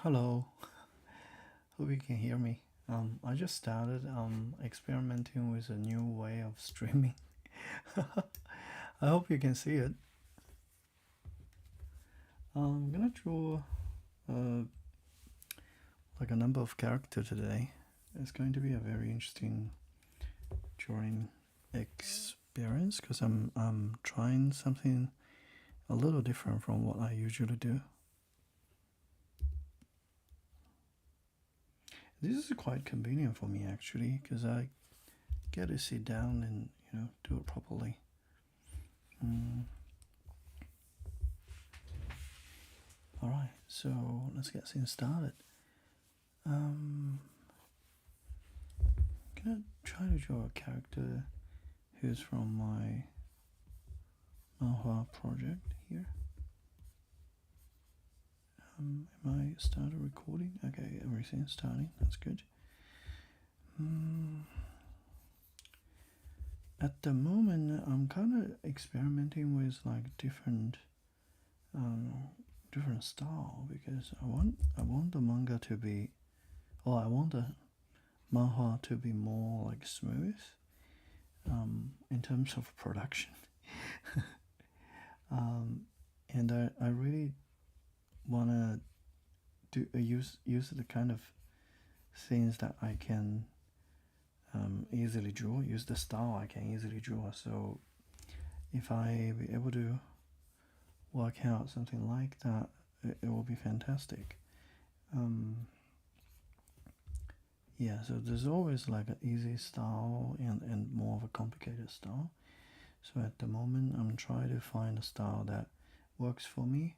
Hello, hope you can hear me. I just started experimenting with a new way of streaming. I hope you can see it. I'm gonna draw uh, like a number of characters today. It's going to be a very interesting drawing experience because I'm trying something a little different from what I usually do. This is quite convenient for me actually because I get to sit down and do it properly. Mm. All right, so let's get things started. I'm gonna try to draw a character who's from my Manhua project here. Am I started recording? Okay, everything's starting. That's good. At the moment, I'm kind of experimenting with like different style because I want the manga to be, or I want the manhwa to be more like smooth in terms of production. And I really want to use the kind of things that I can easily draw, use the style I can easily draw. So if I be able to work out something like that, it will be fantastic. Yeah, so there's always like an easy style and more of a complicated style. So at the moment, I'm trying to find a style that works for me,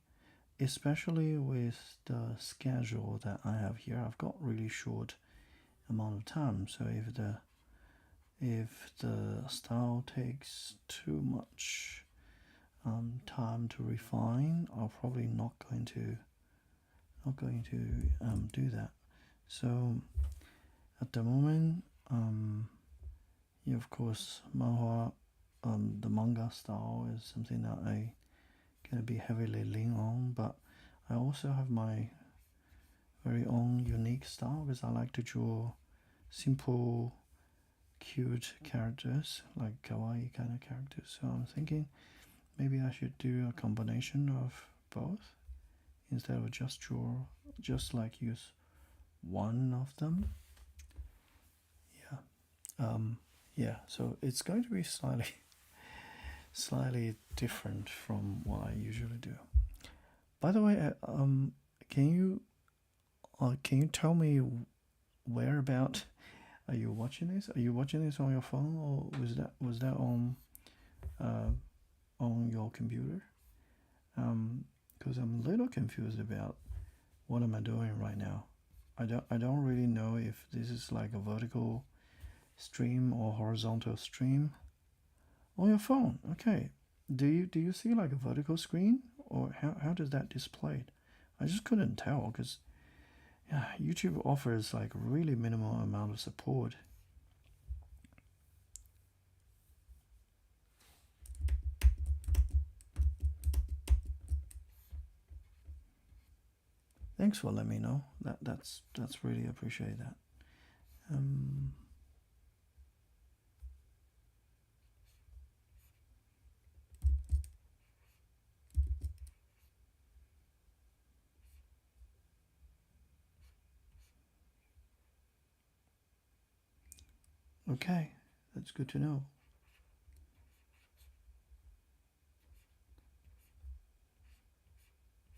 especially with the schedule that I have here. I've got really short amount of time, so if the style takes too much time to refine, I'm probably not going to do that. So at the moment, yeah, of course, manhwa, the manga style is something that I gonna be heavily lean on, but I also have my very own unique style because I like to draw simple, cute characters, like kawaii kind of characters. So I'm thinking maybe I should do a combination of both instead of just like use one of them. Yeah. Yeah. So it's going to be slightly different from what I usually do. By the way, can you tell me where about are you watching this? Are you watching this on your phone or was that uh, on your computer? Because I'm a little confused about what am I doing right now. I don't really know if this is like a vertical stream or horizontal stream on your phone. Okay. Do you see like a vertical screen or how does that display? I just couldn't tell because yeah, YouTube offers like really minimal amount of support. Thanks for letting me know. That's really appreciate that. Um, okay, that's good to know.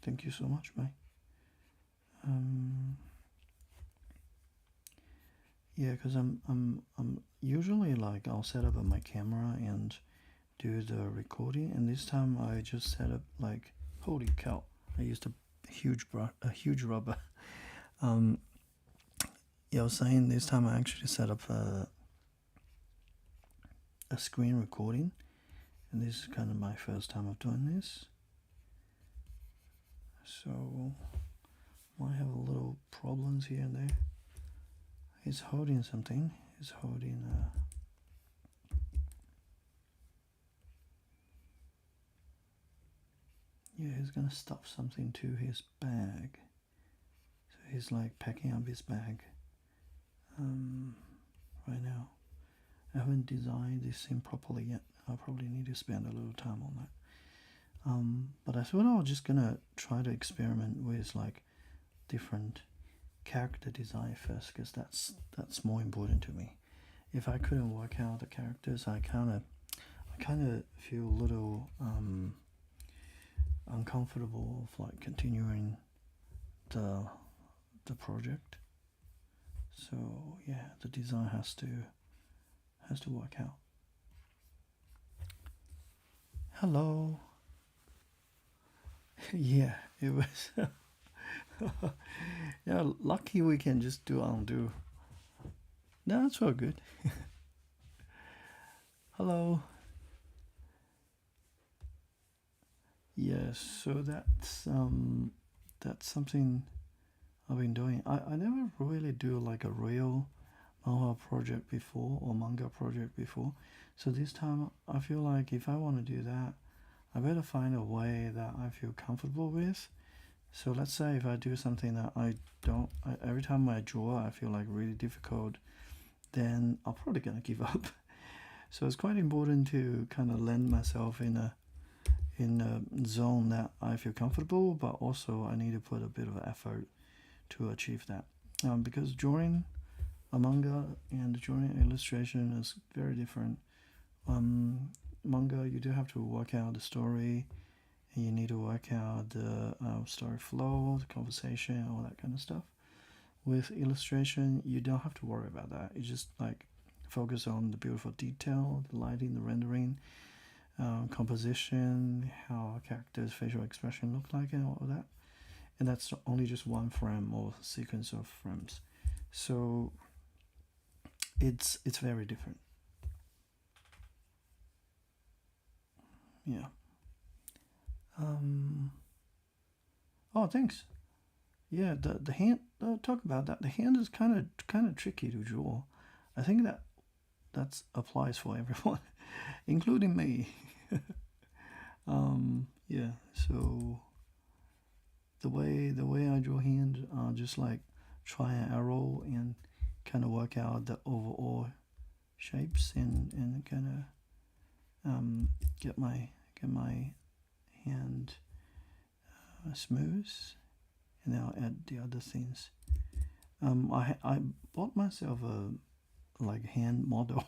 Thank you so much, mate. Um, yeah, because I'm usually like I'll set up my camera and do the recording, and this time I just set up like holy cow! I used a huge rubber. Um, yeah, I was saying this time I actually set up a screen recording, and this is kind of my first time of doing this. So might have a little problems here and there. He's holding something. He's holding yeah, he's gonna stuff something to his bag. he's like packing up his bag right now. I haven't designed this scene properly yet. I probably need to spend a little time on that. But I thought I was just gonna try to experiment with like different character design first, because that's more important to me. If I couldn't work out the characters, I kind of feel a little uncomfortable of like continuing the project. So yeah, the design has to work out. Hello. Yeah, it was. Yeah, lucky we can just do undo. No, it's all good. Hello. Yes, so that's something I've been doing. I never really do like a real manhwa project before or manga project before. So this time I feel like if I want to do that, I better find a way that I feel comfortable with. So let's say if I do something that every time I draw I feel like really difficult, then I'm probably gonna give up. So it's quite important to kind of land myself in a zone that I feel comfortable, but also I need to put a bit of effort to achieve that. Because drawing a manga and drawing illustration is very different. Manga, you do have to work out the story, and you need to work out the story flow, the conversation, all that kind of stuff. With illustration, you don't have to worry about that. You just like focus on the beautiful detail, the lighting, the rendering, composition, how characters' facial expression look like, and all of that. And that's only just one frame or sequence of frames. So it's very different. Yeah. Oh, thanks. Yeah, the hand. Talk about that. The hand is kind of tricky to draw. I think that applies for everyone, including me. Yeah. So the way I draw hand, just like try an arrow and kind of work out the overall shapes and kind of get my hand smooth, and then I'll add the other things. I bought myself a like hand model,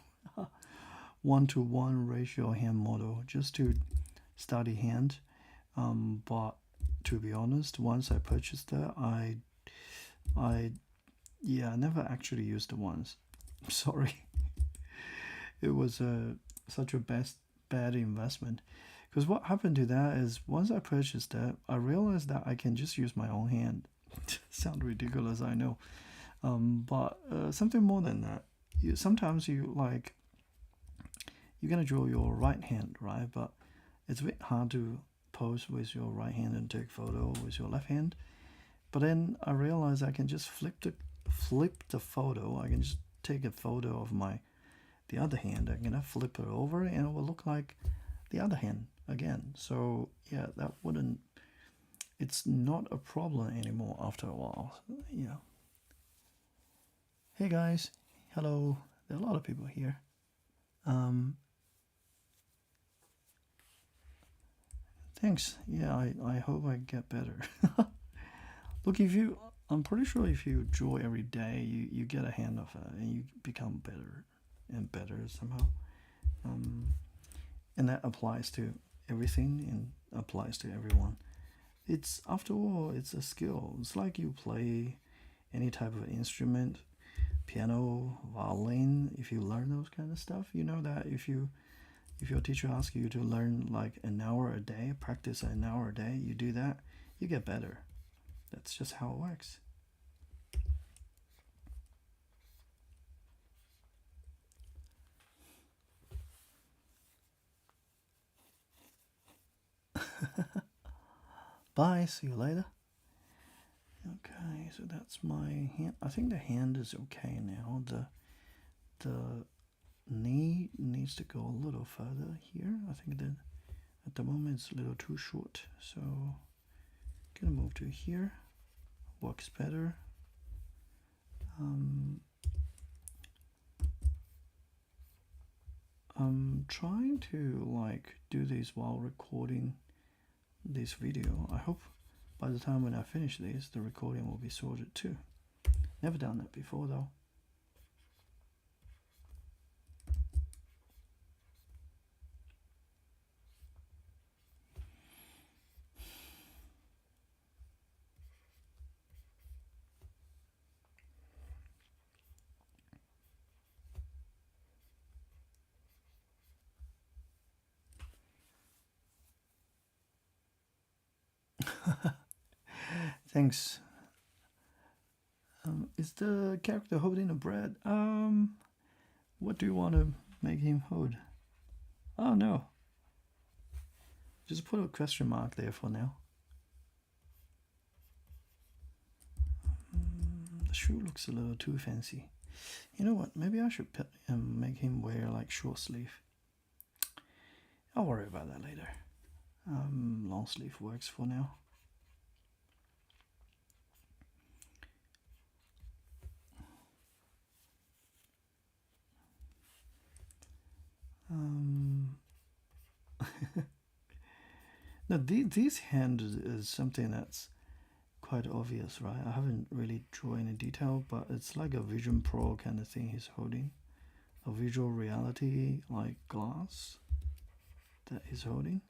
1-to-1 ratio hand model, just to study hand. But to be honest, once I purchased it, I yeah, I never actually used it once. I'm sorry. It was such a bad investment. Because what happened to that is once I purchased it, I realized that I can just use my own hand. Sound ridiculous, I know. But something more than that. Sometimes you like you're gonna draw your right hand, right? But it's a bit hard to pose with your right hand and take photo with your left hand. But then I realized I can just flip the photo. I can just take a photo of the other hand. I'm gonna flip it over, and it will look like the other hand again. So yeah, that wouldn't. It's not a problem anymore after a while. Yeah. Hey guys, hello. There are a lot of people here. Thanks. Yeah, I hope I get better. Look, I'm pretty sure if you draw every day, you get a hand of it and you become better and better somehow. And that applies to everything and applies to everyone. It's after all, it's a skill. It's like you play any type of instrument, piano, violin. If you learn those kind of stuff, you know that if your teacher asks you to learn like an hour a day, practice an hour a day, you do that, you get better. That's just how it works. Bye, see you later. Okay, so that's my hand. I think the hand is okay now. The knee needs to go a little further here. I think that at the moment it's a little too short, so gonna move to here. Works better. I'm trying to like do this while recording this video. I hope by the time when I finish this, the recording will be sorted too. Never done that before though. Thanks. Is the character holding a bread? What do you want to make him hold? Oh no. Just put a question mark there for now. The shoe looks a little too fancy. You know what? Maybe I should make him wear like short sleeve. I'll worry about that later. Long sleeve works for now. Now these hands is something that's quite obvious, right? I haven't really drawn any detail, but it's like a Vision Pro kind of thing he's holding. A visual reality like glass that he's holding.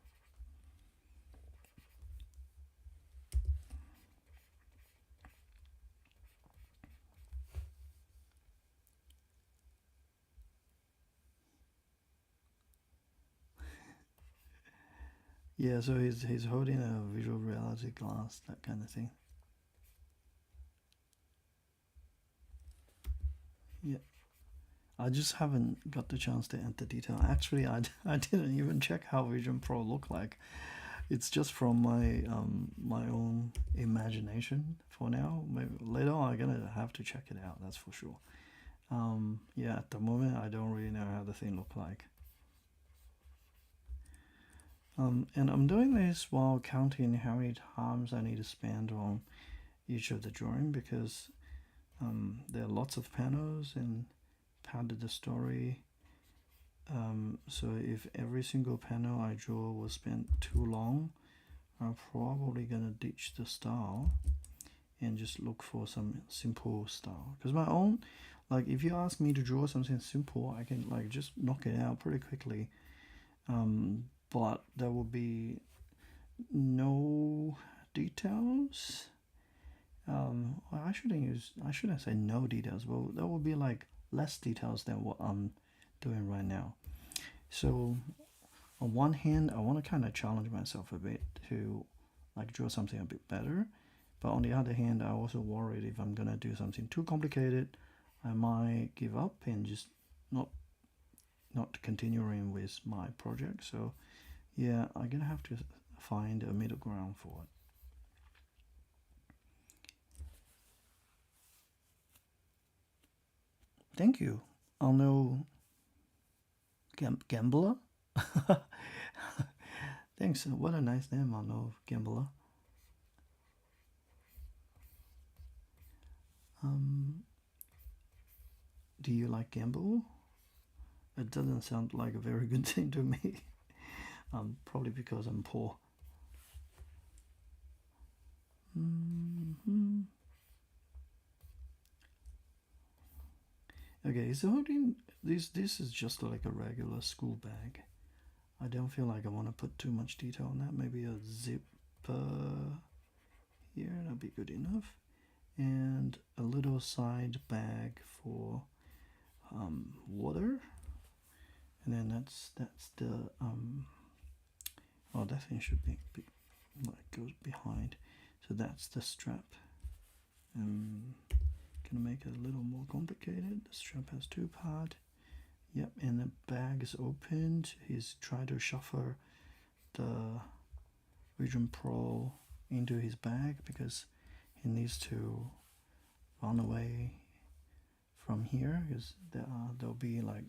Yeah, so he's holding a visual reality glass, that kind of thing. Yeah, I just haven't got the chance to enter detail. Actually, I didn't even check how Vision Pro look like. It's just from my my own imagination for now. Maybe later on I'm gonna have to check it out. That's for sure. Yeah, at the moment I don't really know how the thing look like. And I'm doing this while counting how many times I need to spend on each of the drawing because there are lots of panels and part of the story. So if every single panel I draw was spent too long, I'm probably gonna ditch the style and just look for some simple style. Because my own, like if you ask me to draw something simple, I can like just knock it out pretty quickly. But there will be no details. I shouldn't say no details, but there will be like less details than what I'm doing right now. So on one hand, I want to kind of challenge myself a bit to like draw something a bit better, but on the other hand, I also worried if I'm gonna do something too complicated, I might give up and just not continuing with my project. So yeah, I'm gonna have to find a middle ground for it. Thank you. I'll know Gambler. Thanks. What a nice name, I'll know Gambler. Do you like gamble? It doesn't sound like a very good thing to me. Probably because I'm poor. Okay, so holding this is just like a regular school bag. I don't feel like I want to put too much detail on that. Maybe a zipper here, that'll be good enough. And a little side bag for water. And then that's the oh, that thing should be like goes behind. So that's the strap. Gonna make it a little more complicated. The strap has two parts. Yep, and the bag is opened. He's trying to shuffle the Vision Pro into his bag because he needs to run away from here because there'll be like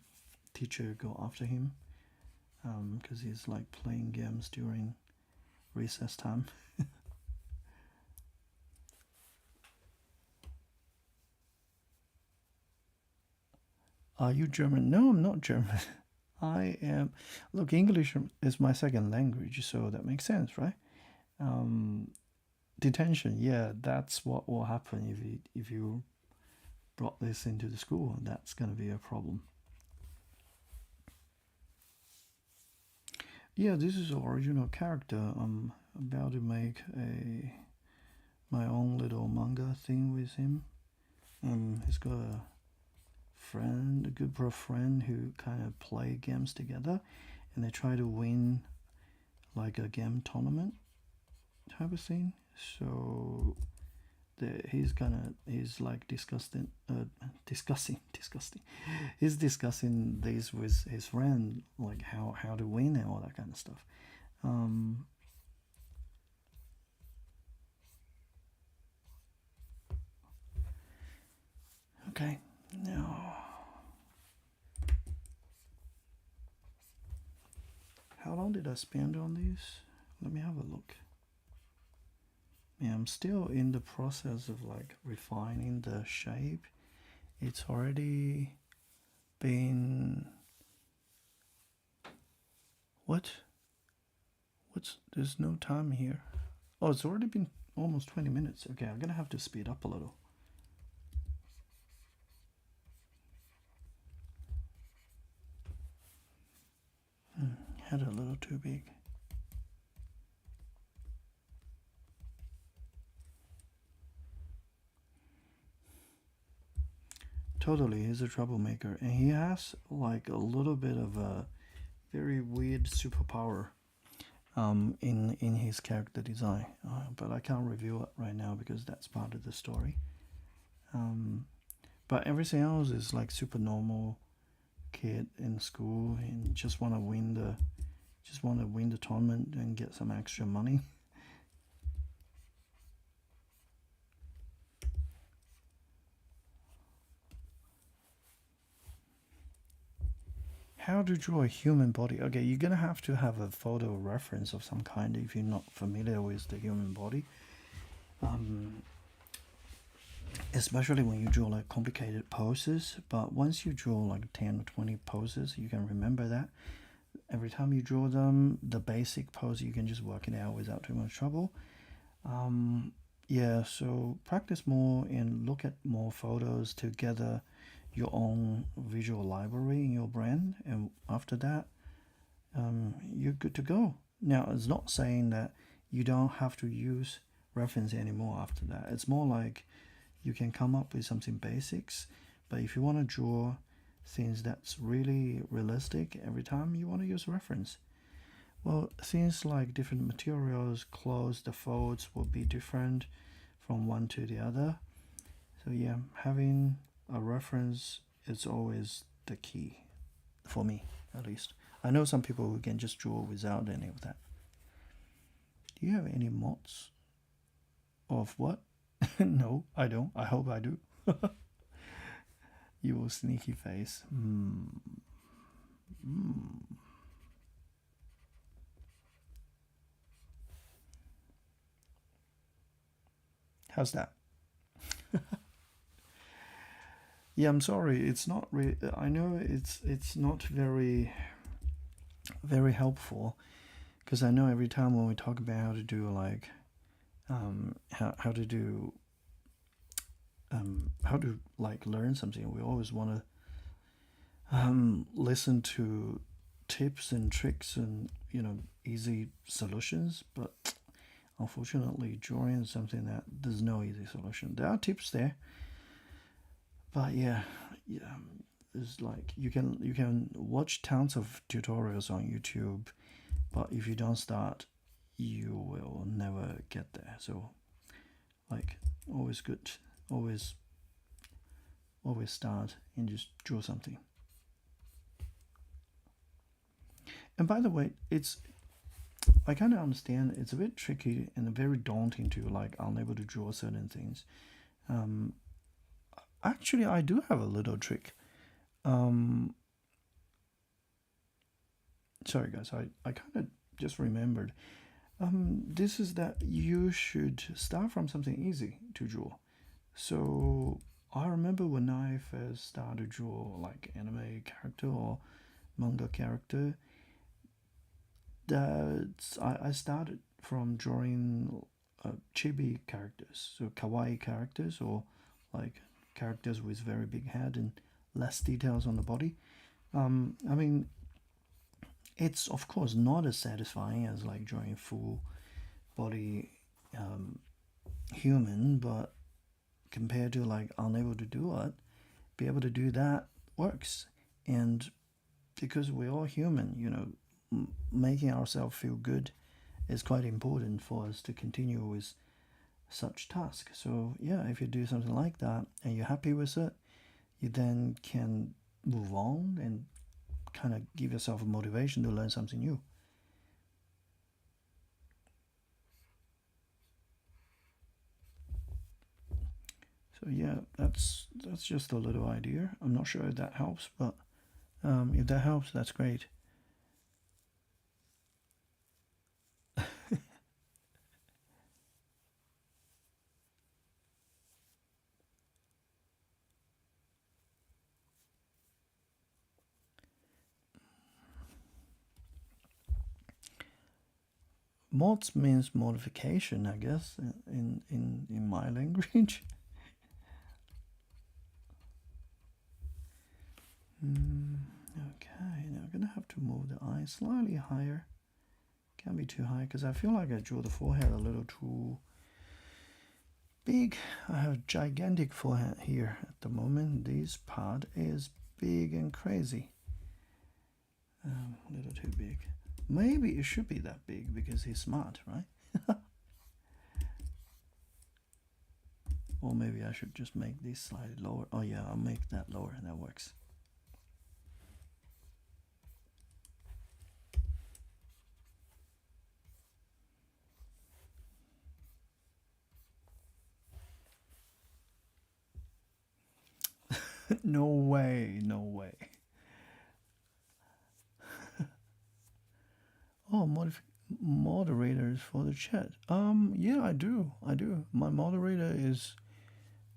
teacher go after him because he's like playing games during recess time. Are you German? No, I'm not German. I am. Look, English is my second language, so that makes sense, right? Um, Detention. Yeah, that's what will happen if you brought this into the school. That's gonna be a problem. Yeah, this is the original character. I'm about to make a my own little manga thing with him. He's got a friend, a good bro friend who kind of play games together, and they try to win like a game tournament type of thing. So he's like discussing. He's discussing this with his friend, like how to win and all that kind of stuff. Um, okay, now how long did I spend on this? Let me have a look. Yeah, I'm still in the process of like refining the shape. It's already been what? What's there's no time here. Oh, it's already been almost 20 minutes. Okay, I'm gonna have to speed up a little. Head a little too big. Totally, he's a troublemaker, and he has like a little bit of a very weird superpower in his character design. But I can't reveal it right now because that's part of the story. Um, but everything else is like super normal kid in school and just want to win the tournament and get some extra money. How to draw a human body? Okay, you're gonna have to have a photo reference of some kind if you're not familiar with the human body. Um, Especially when you draw like complicated poses. But once you draw like 10 or 20 poses, you can remember that. Every time you draw them, the basic pose, you can just work it out without too much trouble. Um, yeah, so practice more and look at more photos to gather your own visual library in your brain. And after that, you're good to go. Now, it's not saying that you don't have to use reference anymore after that. It's more like you can come up with something basics, but if you want to draw things that's really realistic every time, you want to use reference. Well, things like different materials, clothes, the folds will be different from one to the other. So yeah, having a reference is always the key for me, at least. I know some people who can just draw without any of that. Do you have any mods of what? No, I don't. I hope I do. You will sneaky face. How's that? Yeah, I'm sorry. It's not really. I know it's not very helpful because I know every time when we talk about how to do like how to do how to like learn something, we always want to listen to tips and tricks and easy solutions, but unfortunately drawing is something that there's no easy solution. There are tips there, but yeah, it's like you can watch tons of tutorials on YouTube, but if you don't start, you will never get there. So like always good, always always start and just draw something. And by the way, it's I kind of understand it's a bit tricky and very daunting to like unable to draw certain things. Um, Actually, I do have a little trick. Um, Sorry guys, I kind of just remembered. This is that you should start from something easy to draw. So I remember when I first started to draw like anime character or manga character, that I started from drawing chibi characters, so kawaii characters, or like characters with very big head and less details on the body. I mean, it's of course not as satisfying as like drawing full body um, human, but compared to like unable to do it, be able to do that works. And because we're all human, making ourselves feel good is quite important for us to continue with such tasks. So yeah, if you do something like that and you're happy with it, you then can move on and kind of give yourself a motivation to learn something new. So yeah, that's just a little idea. I'm not sure if that helps, but if that helps, that's great. Mods means modification, I guess, in my language. Okay, now I'm gonna have to move the eye slightly higher. Can't be too high because I feel like I drew the forehead a little too big. I have gigantic forehead here at the moment. This part is big and crazy. A little too big. Maybe it should be that big because he's smart, right? Or maybe I should just make this slightly lower. Oh yeah, I'll make that lower. That works. No way, no way. Oh, moderators for the chat. Yeah, I do. My moderator is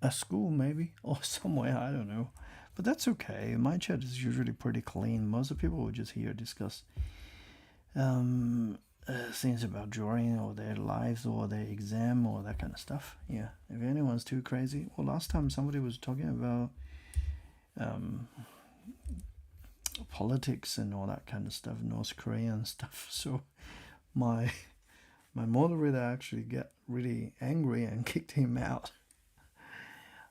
at school, maybe, or somewhere. I don't know, but that's okay. My chat is usually pretty clean. Most of the people will just here discuss things about drawing or their lives or their exam or that kind of stuff. Yeah, if anyone's too crazy. Well, last time somebody was talking about um, politics and all that kind of stuff, North Korean stuff. So my my moderator actually got really angry and kicked him out.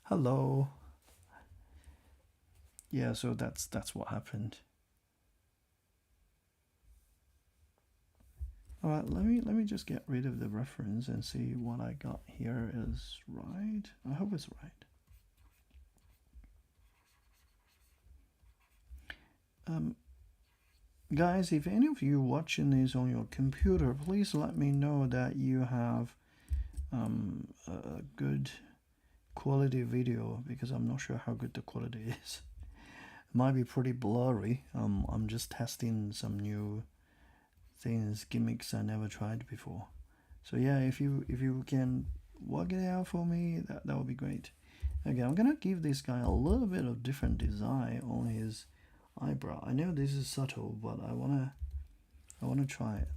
Hello. Yeah, so that's what happened. All right, let me just get rid of the reference and see what I got here is right. I hope it's right. Guys, if any of you watching this on your computer, please let me know that you have a good quality video because I'm not sure how good the quality is. It might be pretty blurry. I'm just testing some new things, gimmicks I never tried before. So yeah, if you can work it out for me, that would be great. Okay, I'm gonna give this guy a little bit of different design on his eyebrow. I know this is subtle, but I wanna try it.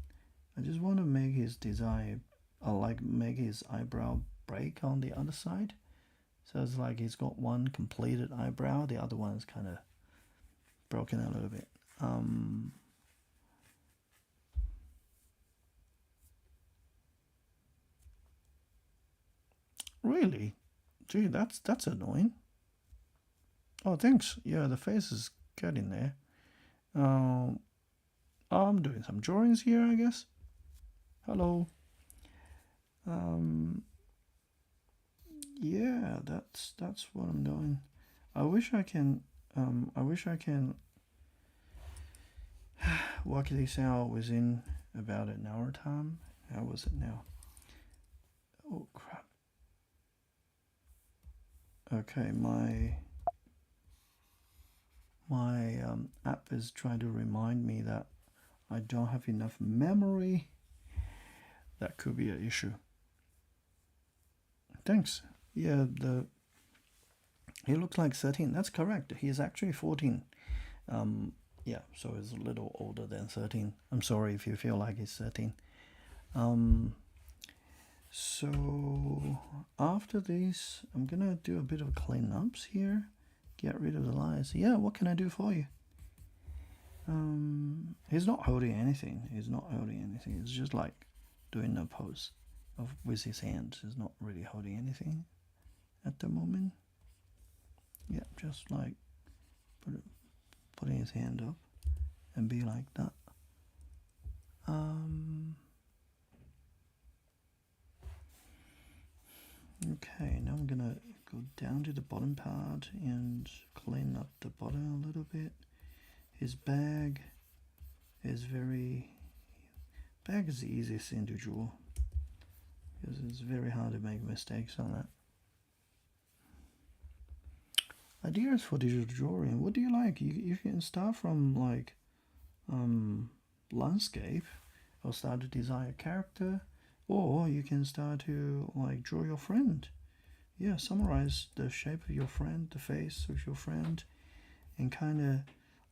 I just wanna make his design, like make his eyebrow break on the other side. So it's like he's got one completed eyebrow, the other one is kind of broken a little bit. Really? Gee, that's annoying. Oh, thanks. Yeah, the face is getting there. I'm doing some drawings here, I guess. Hello. Um, yeah, that's what I'm doing. I wish I can. I wish I can work this out within about an hour time. How was it now? Oh crap. Okay, my app is trying to remind me that I don't have enough memory. That could be an issue. Thanks. Yeah, He looks like 13. That's correct. He's actually 14. Yeah, so he's a little older than 13. I'm sorry if you feel like he's 13. Um, so after this, I'm gonna do a bit of cleanups here. Get rid of the lies. Yeah, what can I do for you? He's not holding anything. He's not holding anything. It's just like doing a pose with his hands. He's not really holding anything at the moment. Yeah, just like putting his hand up and be like that. Okay, now I'm gonna go down to the bottom part and clean up the bottom a little bit. His bag is the easiest thing to draw because it's very hard to make mistakes on that. Ideas for digital drawing. What do you like? You can start from like landscape or start to design a character, or you can start to like draw your friend. Yeah, summarize the shape of your friend, the face of your friend, and kind of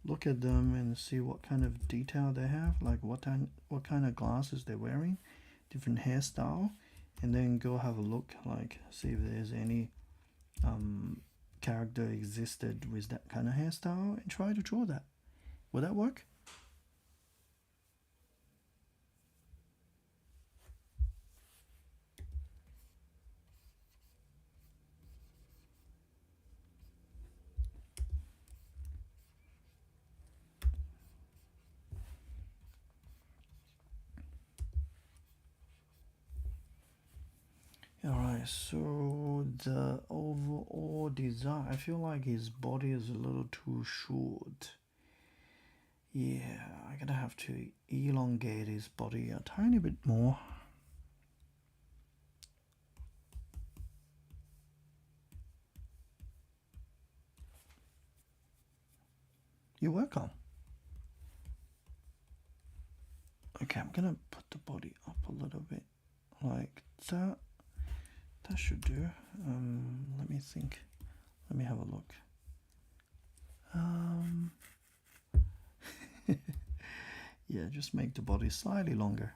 look at them and see what kind of detail they have, like what kind of glasses they're wearing, different hairstyle, and then go have a look, like see if there's any character existed with that kind of hairstyle and try to draw that. Would that work? Alright, so the overall design, I feel like his body is a little too short. Yeah, I'm gonna have to elongate his body a tiny bit more. You're welcome. Okay, I'm gonna put the body up a little bit like that. That should do. Let me think. Let me have a look. Yeah, just make the body slightly longer.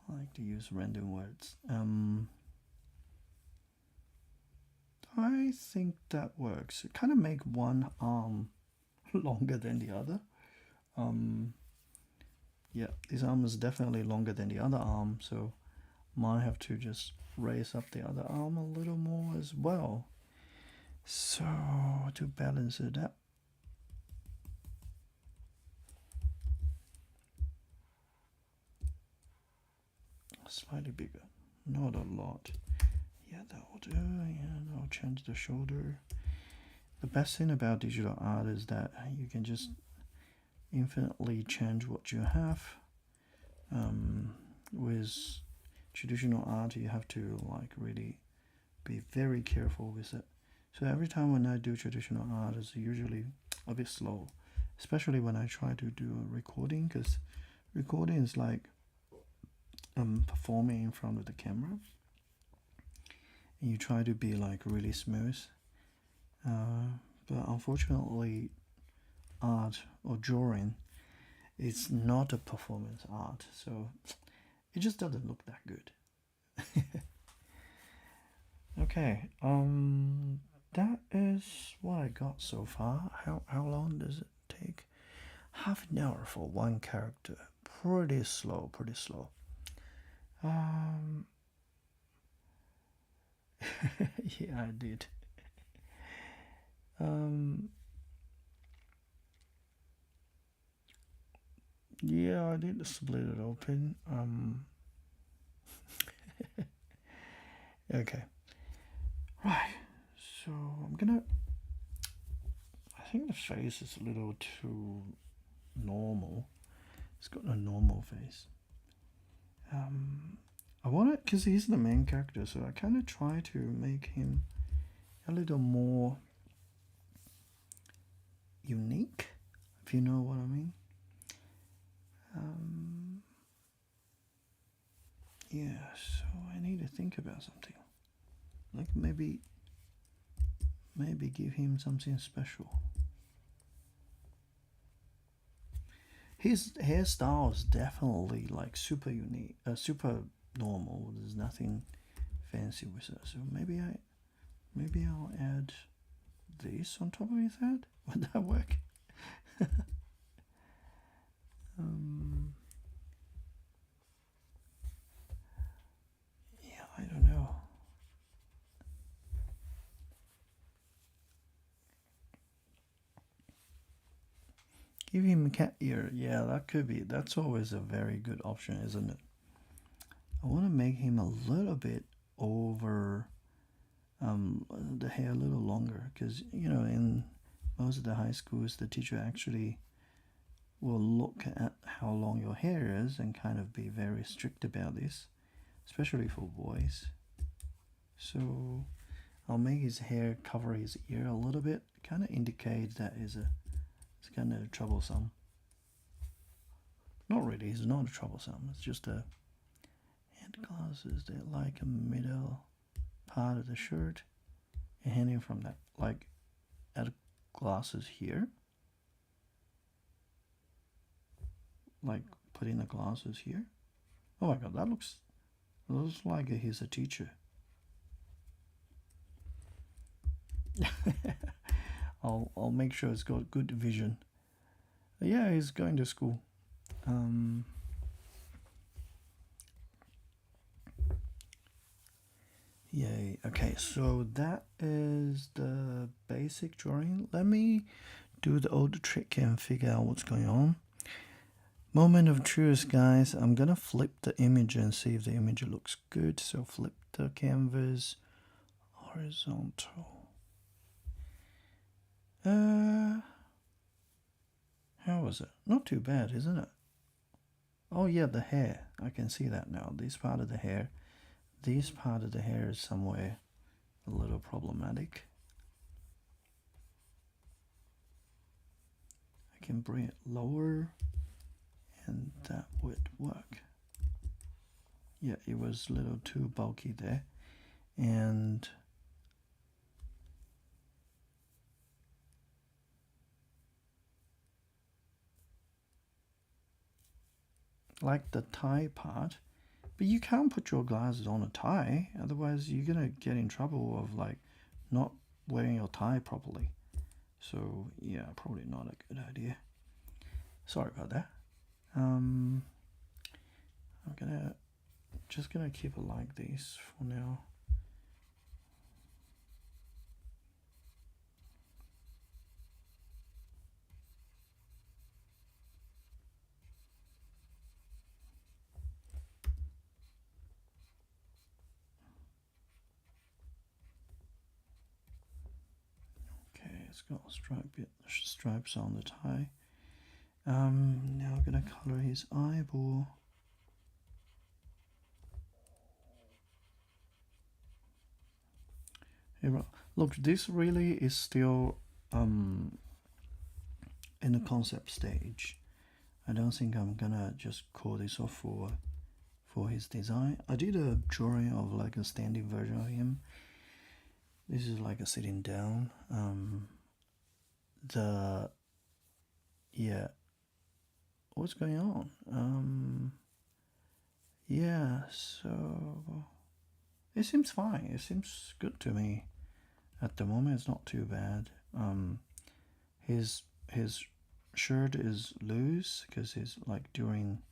I like to use random words. I think that works. Kind of make one arm longer than the other. Yeah, this arm is definitely longer than the other arm, so might have to just raise up the other arm a little more as well. So to balance it up. Slightly bigger, not a lot. Yeah, that will do. Yeah, I'll change the shoulder. The best thing about digital art is that you can just infinitely change what you have. With traditional art, you have to like really be very careful with it. So every time when I do traditional art, it's usually a bit slow, especially when I try to do a recording, because recording is like performing in front of the camera, and you try to be like really smooth. But unfortunately, art or drawing is not a performance art, so it just doesn't look that good. Okay, that is what I got so far. How long does it take? Half an hour for one character. Pretty slow, pretty slow. Yeah, I did. Yeah, I did split it open. Okay. Right. So I'm gonna. I think the face is a little too normal. It's got a normal face. I want it because he's the main character, so I kind of try to make him a little more unique, if you know what I mean. Yeah, so I need to think about something. Like maybe maybe give him something special. His hairstyle is definitely like super unique, super normal. There's nothing fancy with it. So maybe I'll add this on top of his head. Would that work? Yeah, I don't know. Give him a cat ear. Yeah, that could be. That's always a very good option, isn't it? I want to make him a little bit over the hair a little longer because in most of the high schools the teacher actually will look at how long your hair is and kind of be very strict about this, especially for boys. So I'll make his hair cover his ear a little bit, kind of indicate that it's kind of troublesome. Not really, it's not troublesome, it's just a hand glasses. They're like a middle part of the shirt and hanging from that, like at glasses here, like putting the glasses here. Oh my god, that looks like he's a teacher. I'll make sure it's got good vision. Yeah, he's going to school. Yay. Okay, so that is the basic drawing. Let me do the old trick and figure out what's going on. Moment of truth, guys. I'm gonna flip the image and see if the image looks good. So flip the canvas horizontal. How was it? Not too bad, isn't it? Oh yeah, the hair. I can see that now. This part of the hair. This part of the hair is somewhere a little problematic. I can bring it lower and that would work. Yeah, it was a little too bulky there. And like the tie part, but you can't put your glasses on a tie, otherwise you're gonna get in trouble of like not wearing your tie properly. So yeah, probably not a good idea. Sorry about that. I'm just gonna keep it like this for now. Okay, it's got stripes on the tie. Now I'm gonna color his eyeball. Look, this really is still in the concept stage. I don't think I'm gonna just call this off for his design. I did a drawing of like a standing version of him. This is like a sitting down. Yeah, what's going on? Yeah, so it seems fine. It seems good to me. At the moment, it's not too bad. His shirt is loose because he's like during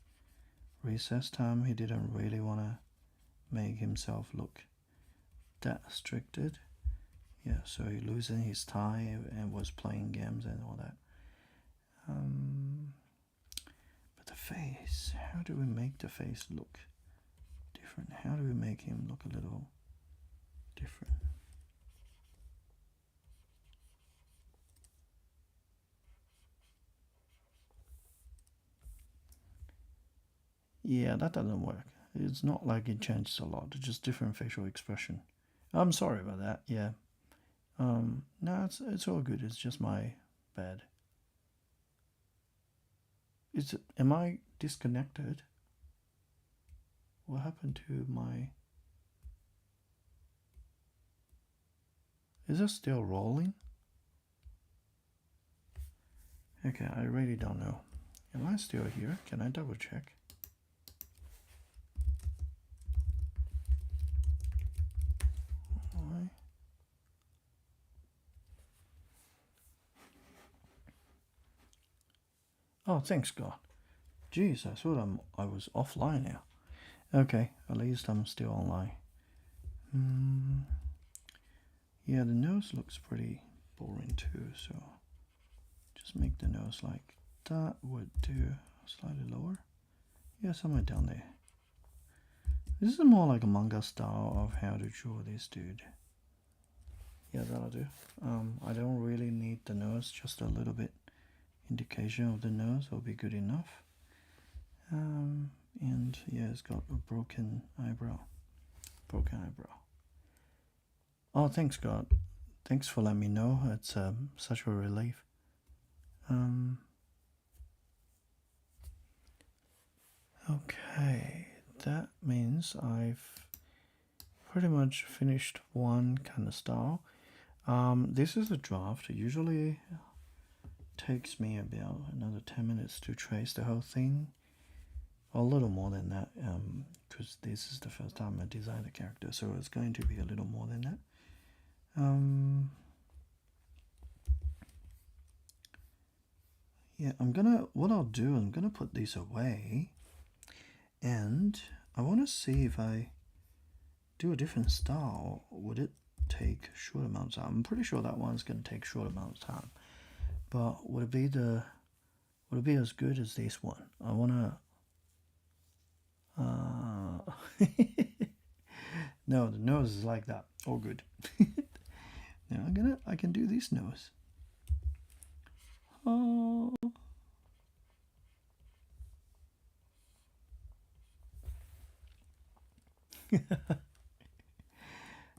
recess time. He didn't really want to make himself look that restricted. Yeah, so he loosened his tie and was playing games and all that. But the face, how do we make the face look different? How do we make him look a little different? Yeah, that doesn't work. It's not like it changes a lot. It's just different facial expression. I'm sorry about that. Yeah. No, it's all good. It's just my bad. Am I disconnected? What happened to my? Is it still rolling? Okay, I really don't know. Am I still here? Can I double check? Why? Oh, thanks God. Jeez, I thought I was offline now. Okay, at least I'm still online. Yeah, the nose looks pretty boring too, so just make the nose like that would do. Slightly lower. Yeah, somewhere down there. This is more like a manga style of how to draw this dude. Yeah, that'll do. I don't really need the nose, just a little bit indication of the nose will be good enough. And yeah, it's got a broken eyebrow. Oh, thanks God. Thanks for letting me know. It's such a relief. Okay, that means I've pretty much finished one kind of style. This is a draft. It usually takes me about another 10 minutes to trace the whole thing. A little more than that, because this is the first time I designed a character, so it's going to be a little more than that. Yeah, what I'll do, I'm gonna put these away, and I want to see if I do a different style, would it take short amount of time? I'm pretty sure that one's gonna take short amount of time, but would it be as good as this one? I wanna. No, the nose is like that. All good. Now I can do this nose. Oh.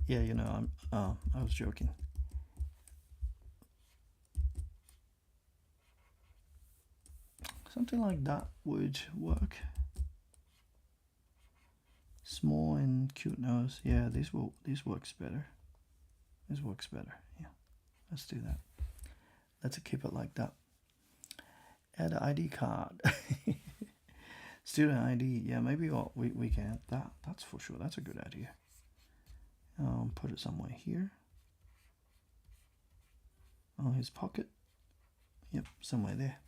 Yeah, I was joking. Something like that would work. Small and cute nose. Yeah, this works better. This works better. Yeah, let's do that. Let's keep it like that. Add an ID card. Student ID. Yeah, maybe we can add that. That's for sure. That's a good idea. Put it somewhere here. Oh, his pocket. Yep, somewhere there.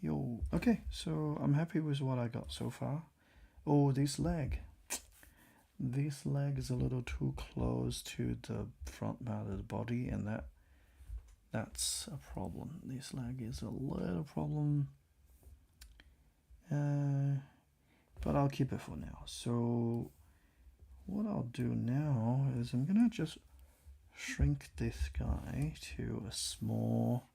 Yo, okay, so I'm happy with what I got so far. Oh, this leg. This leg is a little too close to the front part of the body, and that's a problem. This leg is a little problem. But I'll keep it for now. So what I'll do now is I'm gonna just shrink this guy to a small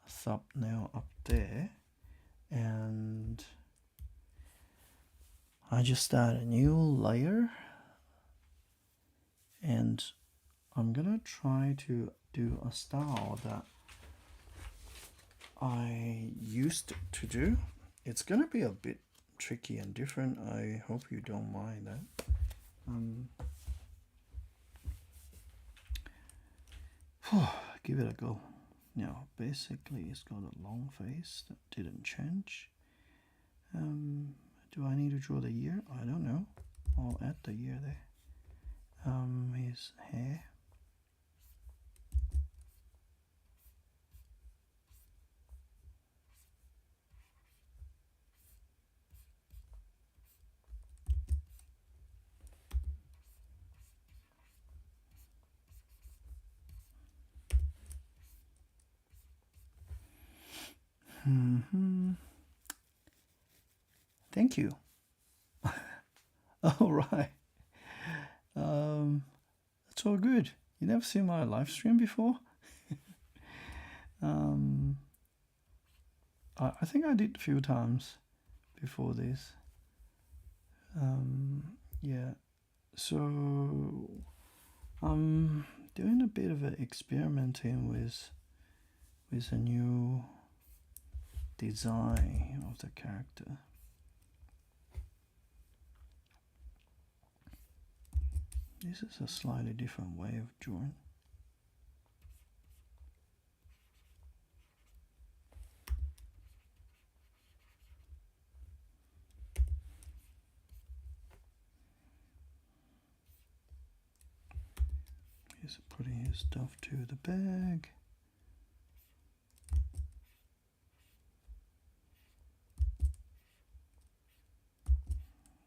thumbnail up there, and I just start a new layer, and I'm gonna try to do a style that I used to do. It's gonna be a bit tricky and different. I hope you don't mind that. Give it a go. Now, basically, it's got a long face that didn't change. Do I need to draw the ear? I don't know. I'll add the ear there. His hair. Thank you. All right. That's all good. You never seen my live stream before? I think I did a few times before this. Yeah. So I'm doing a bit of experimenting with a new design of the character. This is a slightly different way of drawing. He's putting his stuff to the bag.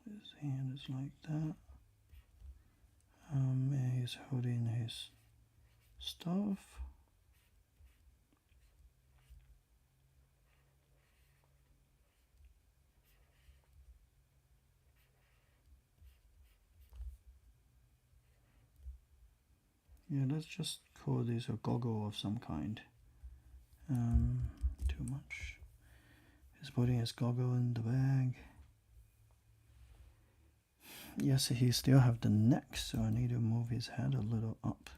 His hand is like that. And he's holding his stuff. Yeah, let's just call this a goggle of some kind. Too much. He's putting his goggle in the bag. Yes, he still have the neck, so I need to move his head a little up.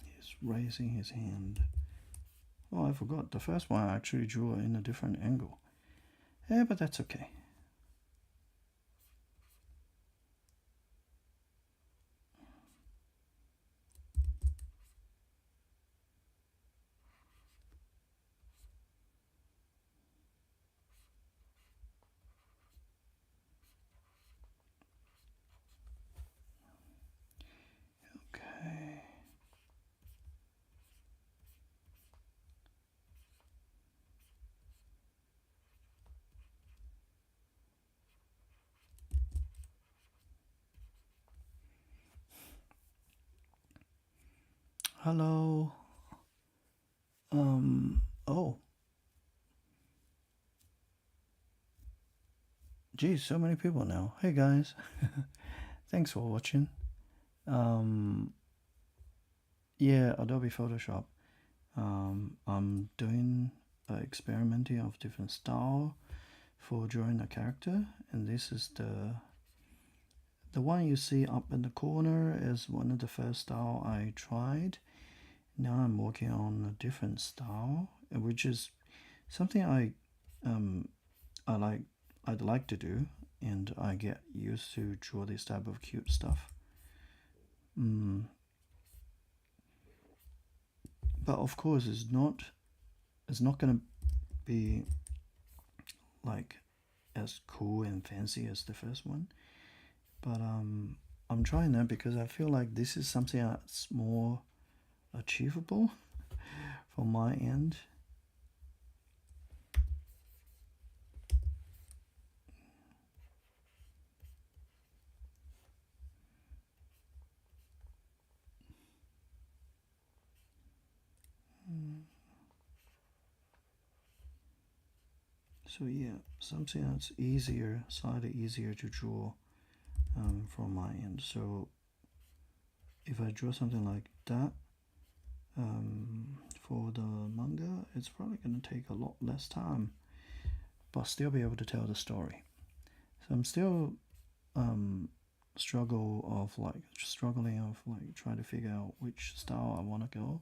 He's raising his hand. Oh, I forgot. The first one I actually drew in a different angle. Yeah, but that's okay. Okay. Hello. Oh. Geez, so many people now. Hey guys. Thanks for watching. Yeah, Adobe Photoshop. I'm doing experimenting of different style for drawing a character, and this is the one you see up in the corner is one of the first style I tried. Now I'm working on a different style, which is something I'd like to do, and I get used to draw this type of cute stuff. But of course, it's not gonna be like as cool and fancy as the first one. But I'm trying that because I feel like this is something that's more achievable from my end. So yeah, something that's easier, slightly easier to draw from my end. So if I draw something like that for the manga, it's probably going to take a lot less time, but still be able to tell the story. So I'm still struggling of like trying to figure out which style I want to go.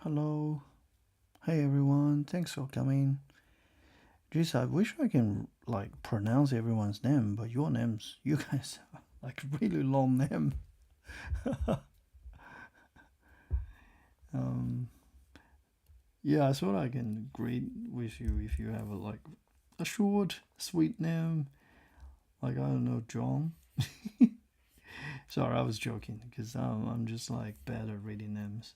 Hello. Hey everyone, thanks for coming. Geez, I wish I can like pronounce everyone's name, but your names, you guys are like really long name. Yeah, I thought I can agree with you if you have a short, sweet name, like I don't know, John. Sorry, I was joking because I'm just like bad at reading names.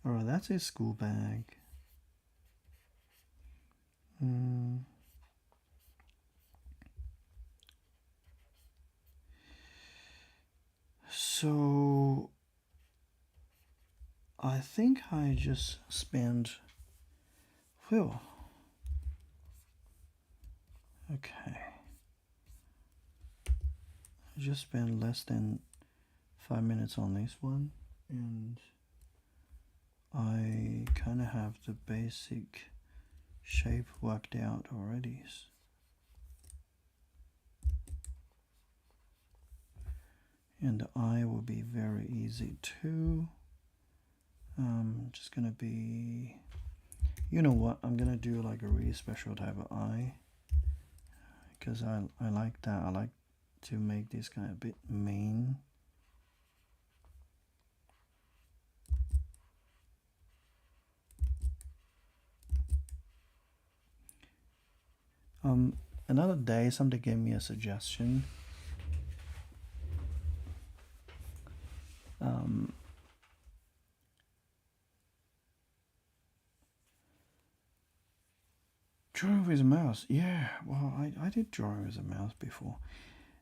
Alright, that's his school bag. Mm. So I think I just spent. Well, okay. I just spent less than 5 minutes on this one, and I kind of have the basic shape worked out already. And the eye will be very easy too. Just gonna be, you know what, I'm gonna do like a really special type of eye because I like that. I like to make this guy a bit mean. Another day somebody gave me a suggestion. Drawing with a mouse. Yeah, well, I did drawing with a mouse before.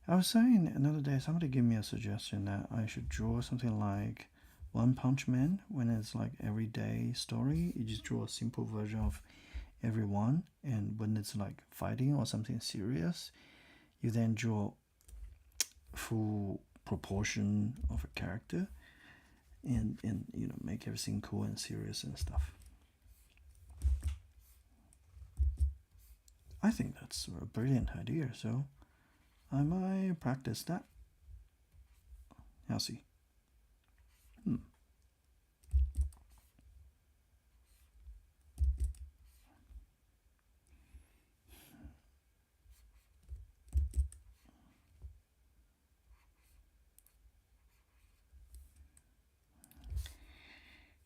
I was saying another day somebody gave me a suggestion that I should draw something like One Punch Man when it's like everyday story. You just draw a simple version of every one, and when it's like fighting or something serious, you then draw full proportion of a character and you know make everything cool and serious and stuff. I think that's a brilliant idea, so I might practice that. I'll see.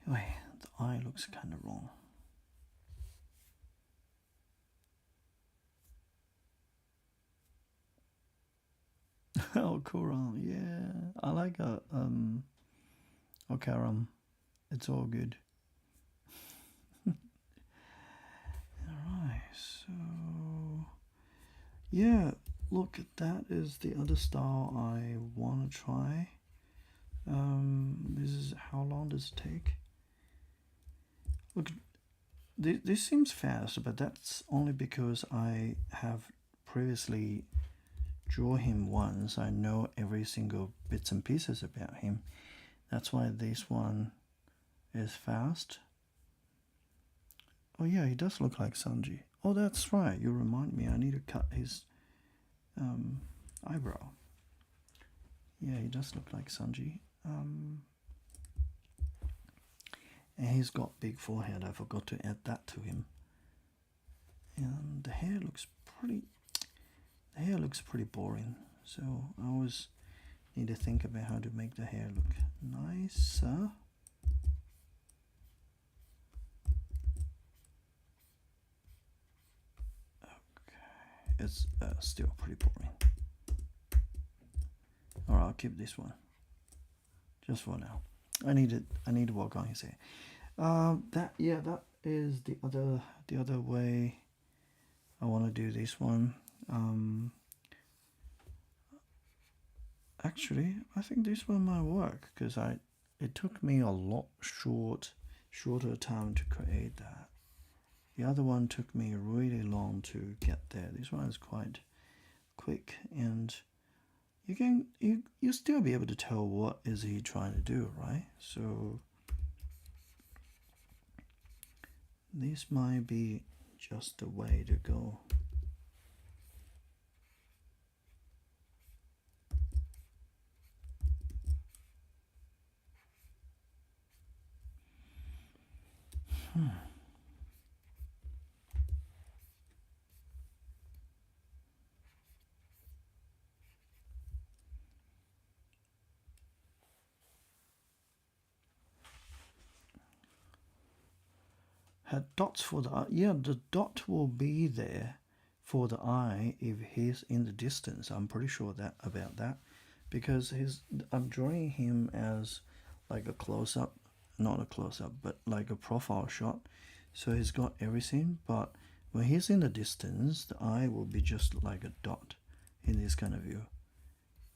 Anyway, the eye looks kind of wrong. Oh, Quran, yeah. I like Okaram. It's all good. Alright, so yeah, look, that is the other style I want to try. This is how long does it take? Look, this seems fast, but that's only because I have previously draw him once. I know every single bits and pieces about him. That's why this one is fast. Oh yeah, he does look like Sanji. Oh, that's right. You remind me. I need to cut his eyebrow. Yeah, he does look like Sanji. And he's got big forehead. I forgot to add that to him. And the hair looks pretty. The hair looks pretty boring. So I always need to think about how to make the hair look nicer. It's still pretty boring. Alright, I'll keep this one just for now. I need to work on his hair. That is the other way I want to do this one. Actually, I think this one might work because it took me a lot shorter time to create that. The other one took me really long to get there. This one is quite quick, and you still be able to tell what is he trying to do, right? So this might be just the way to go. Had dots for the eye. Yeah, the dot will be there for the eye if he's in the distance. I'm pretty sure that about that because I'm drawing him as like a close up, not a close up, but like a profile shot. So he's got everything, but when he's in the distance, the eye will be just like a dot in this kind of view.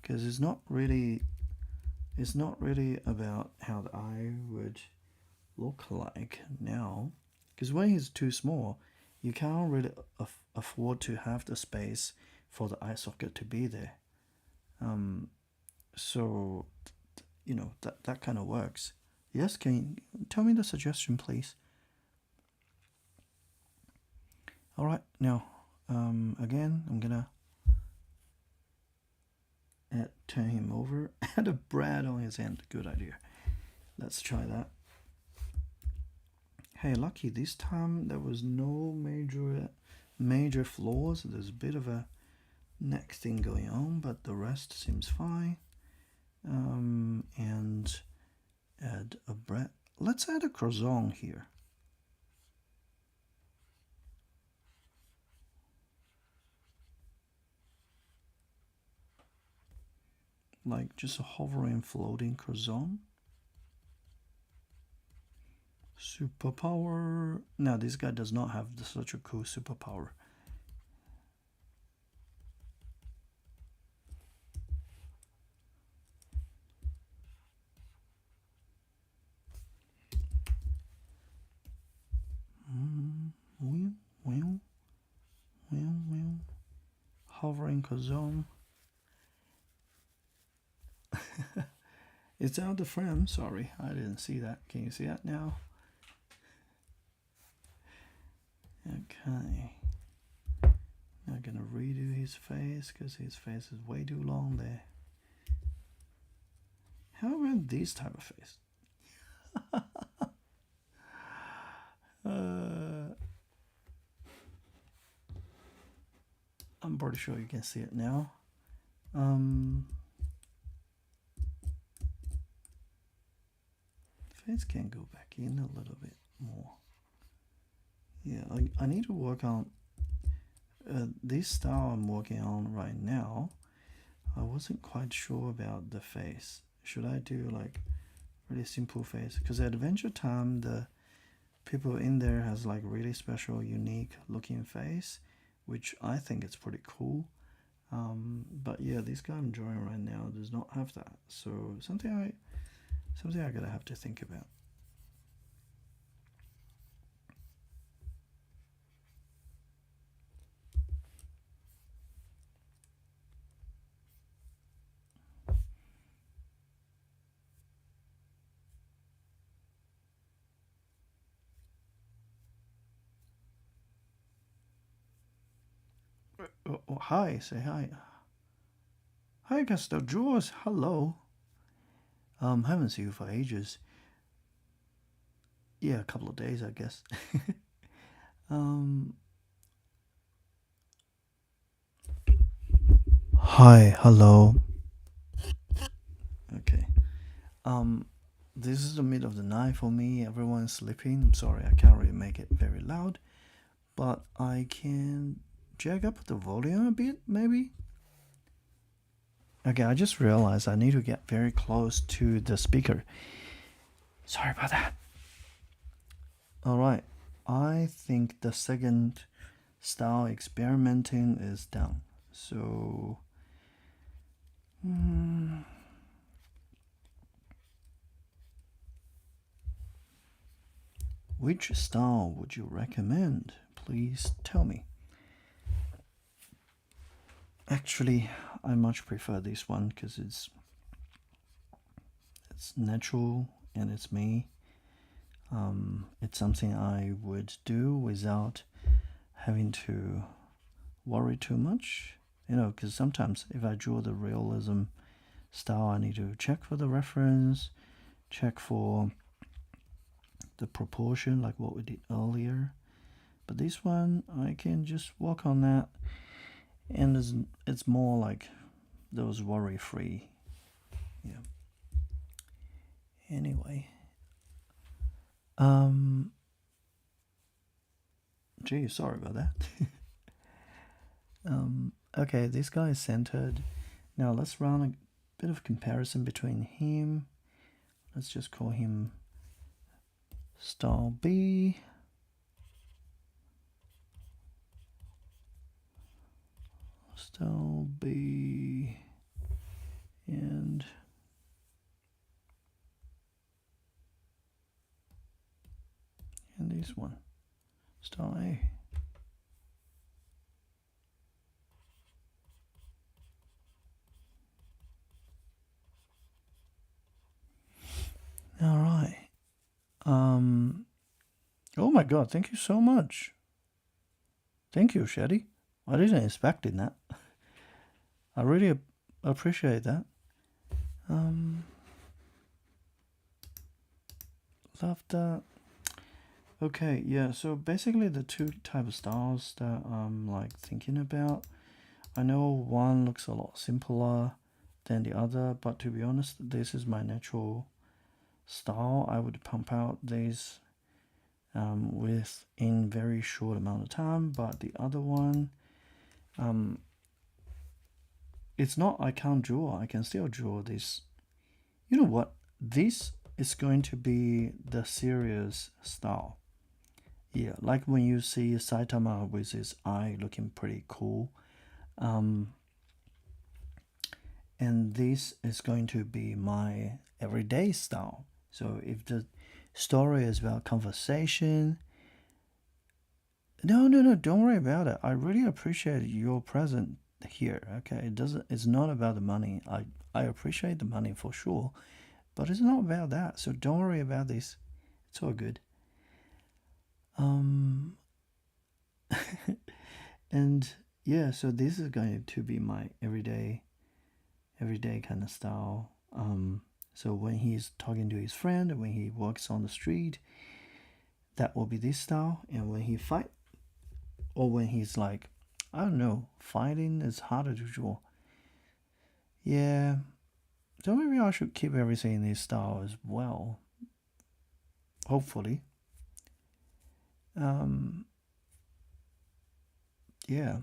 Because it's not really about how the eye would look like now. Because when he's too small, you can't really afford to have the space for the eye socket to be there. So, that kind of works. Yes, can you tell me the suggestion, please? All right, now, again, I'm gonna turn him over. Add a brad on his hand. Good idea. Let's try that. Hey, lucky this time there was no major flaws. There's a bit of a neck thing going on, but the rest seems fine. And add a brad. Let's add a croissant here. Like just a hovering, floating croissant. Superpower. No, this guy does not have such a cool superpower. Hovering croissant. It's out of frame. Sorry, I didn't see that. Can you see that now? Okay. I'm gonna redo his face because his face is way too long there. How about this type of face? I'm pretty sure you can see it now. Face can go back in a little bit more. Yeah, I need to work on this style I'm working on right now. I wasn't quite sure about the face. Should I do like really simple face? Because at Adventure Time, the people in there has like really special, unique looking face, which I think it's pretty cool. But yeah, this guy I'm drawing right now does not have that. So something I gotta have to think about. Oh, hi, say hi. Hi, Castor Jaws. Hello. Haven't seen you for ages. Yeah, a couple of days, I guess. Hi, hello. Okay. This is the middle of the night for me. Everyone's sleeping. I'm sorry, I can't really make it very loud, but I can jack up the volume a bit, maybe. Okay, I just realized I need to get very close to the speaker. Sorry about that. Alright, I think the second style experimenting is done. So, which style would you recommend? Please tell me. Actually, I much prefer this one because it's natural and it's me. It's something I would do without having to worry too much. Because sometimes if I draw the realism style, I need to check for the reference, check for the proportion, like what we did earlier. But this one, I can just work on that, and it's more like those worry-free. Yeah. Anyway, gee, sorry about that. Okay, this guy is centered. Now let's run a bit of comparison between him. Let's just call him style B. Style B. And this one, style A. All right. Oh my God! Thank you so much. Thank you, Shetty. I didn't expect that. I really appreciate that. Love that. Okay, yeah. So basically, the two type of styles that I'm like thinking about. I know one looks a lot simpler than the other, but to be honest, this is my natural style. I would pump out these within very short amount of time, but the other one, it's not I can't draw. I can still draw this. You know what? This is going to be the serious style. Yeah, like when you see Saitama with his eye looking pretty cool. And this is going to be my everyday style. So if the story is about conversation, no, don't worry about it. I really appreciate your present here. Okay, it's not about the money. I appreciate the money for sure, but it's not about that. So don't worry about this. It's all good. And yeah, so this is going to be my everyday kind of style. So when he's talking to his friend, when he walks on the street, that will be this style. And when he fight, or when he's like, I don't know, fighting is harder to draw. Yeah, so maybe I should keep everything in this style as well. Hopefully. Yeah,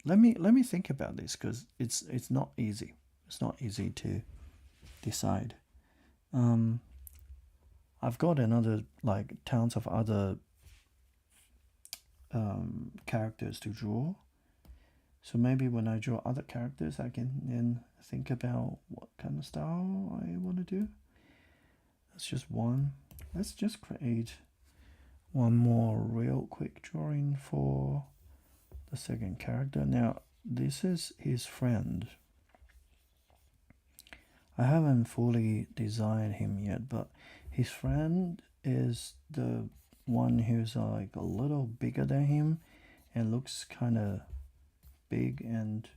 let me think about this because it's not easy. It's not easy to decide. I've got another like tons of other characters to draw. So maybe when I draw other characters, I can then think about what kind of style I want to do. That's just one. Let's just create one more real quick drawing for the second character. Now, this is his friend. I haven't fully designed him yet, but his friend is the one who's like a little bigger than him and looks kind of big, and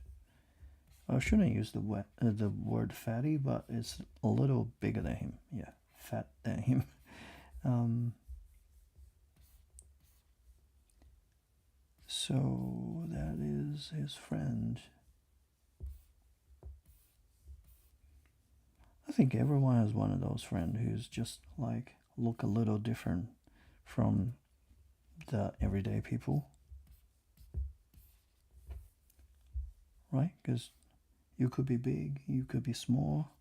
I shouldn't use the word fatty, but it's a little bigger than him. Yeah, fat than him. So that is his friend. I think everyone has one of those friends who's just like look a little different from the everyday people, right? Because you could be big, you could be small.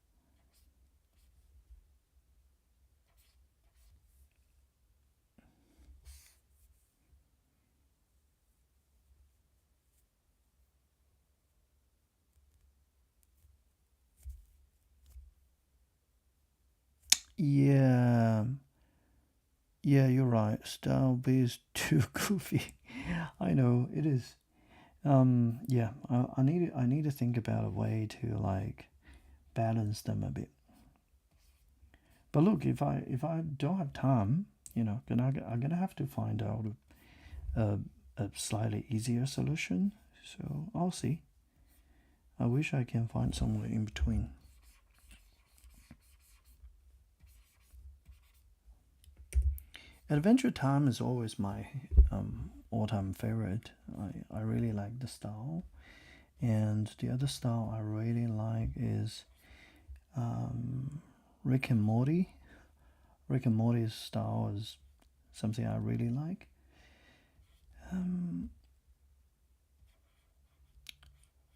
Yeah, yeah, you're right. Style B is too goofy. I know it is. Yeah, I need to think about a way to like balance them a bit. But look, if I don't have time, I'm gonna have to find out a slightly easier solution. So I'll see. I wish I can find somewhere in between. Adventure Time is always my all-time favorite. I really like the style, and the other style I really like is Rick and Morty. Rick and Morty's style is something I really like. Um,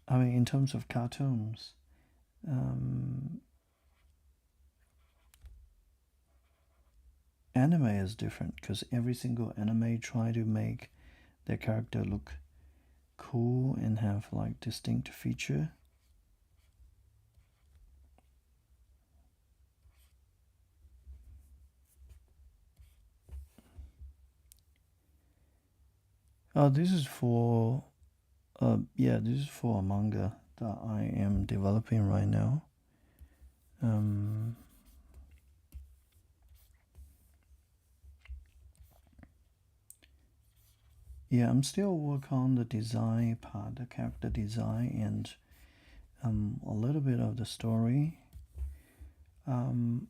I mean, in terms of cartoons, um, anime is different because every single anime try to make their character look cool and have like distinct feature. Oh, this is for yeah, this is for a manga that I am developing right now. Um, yeah, I'm still working on the design part, the character design, and a little bit of the story.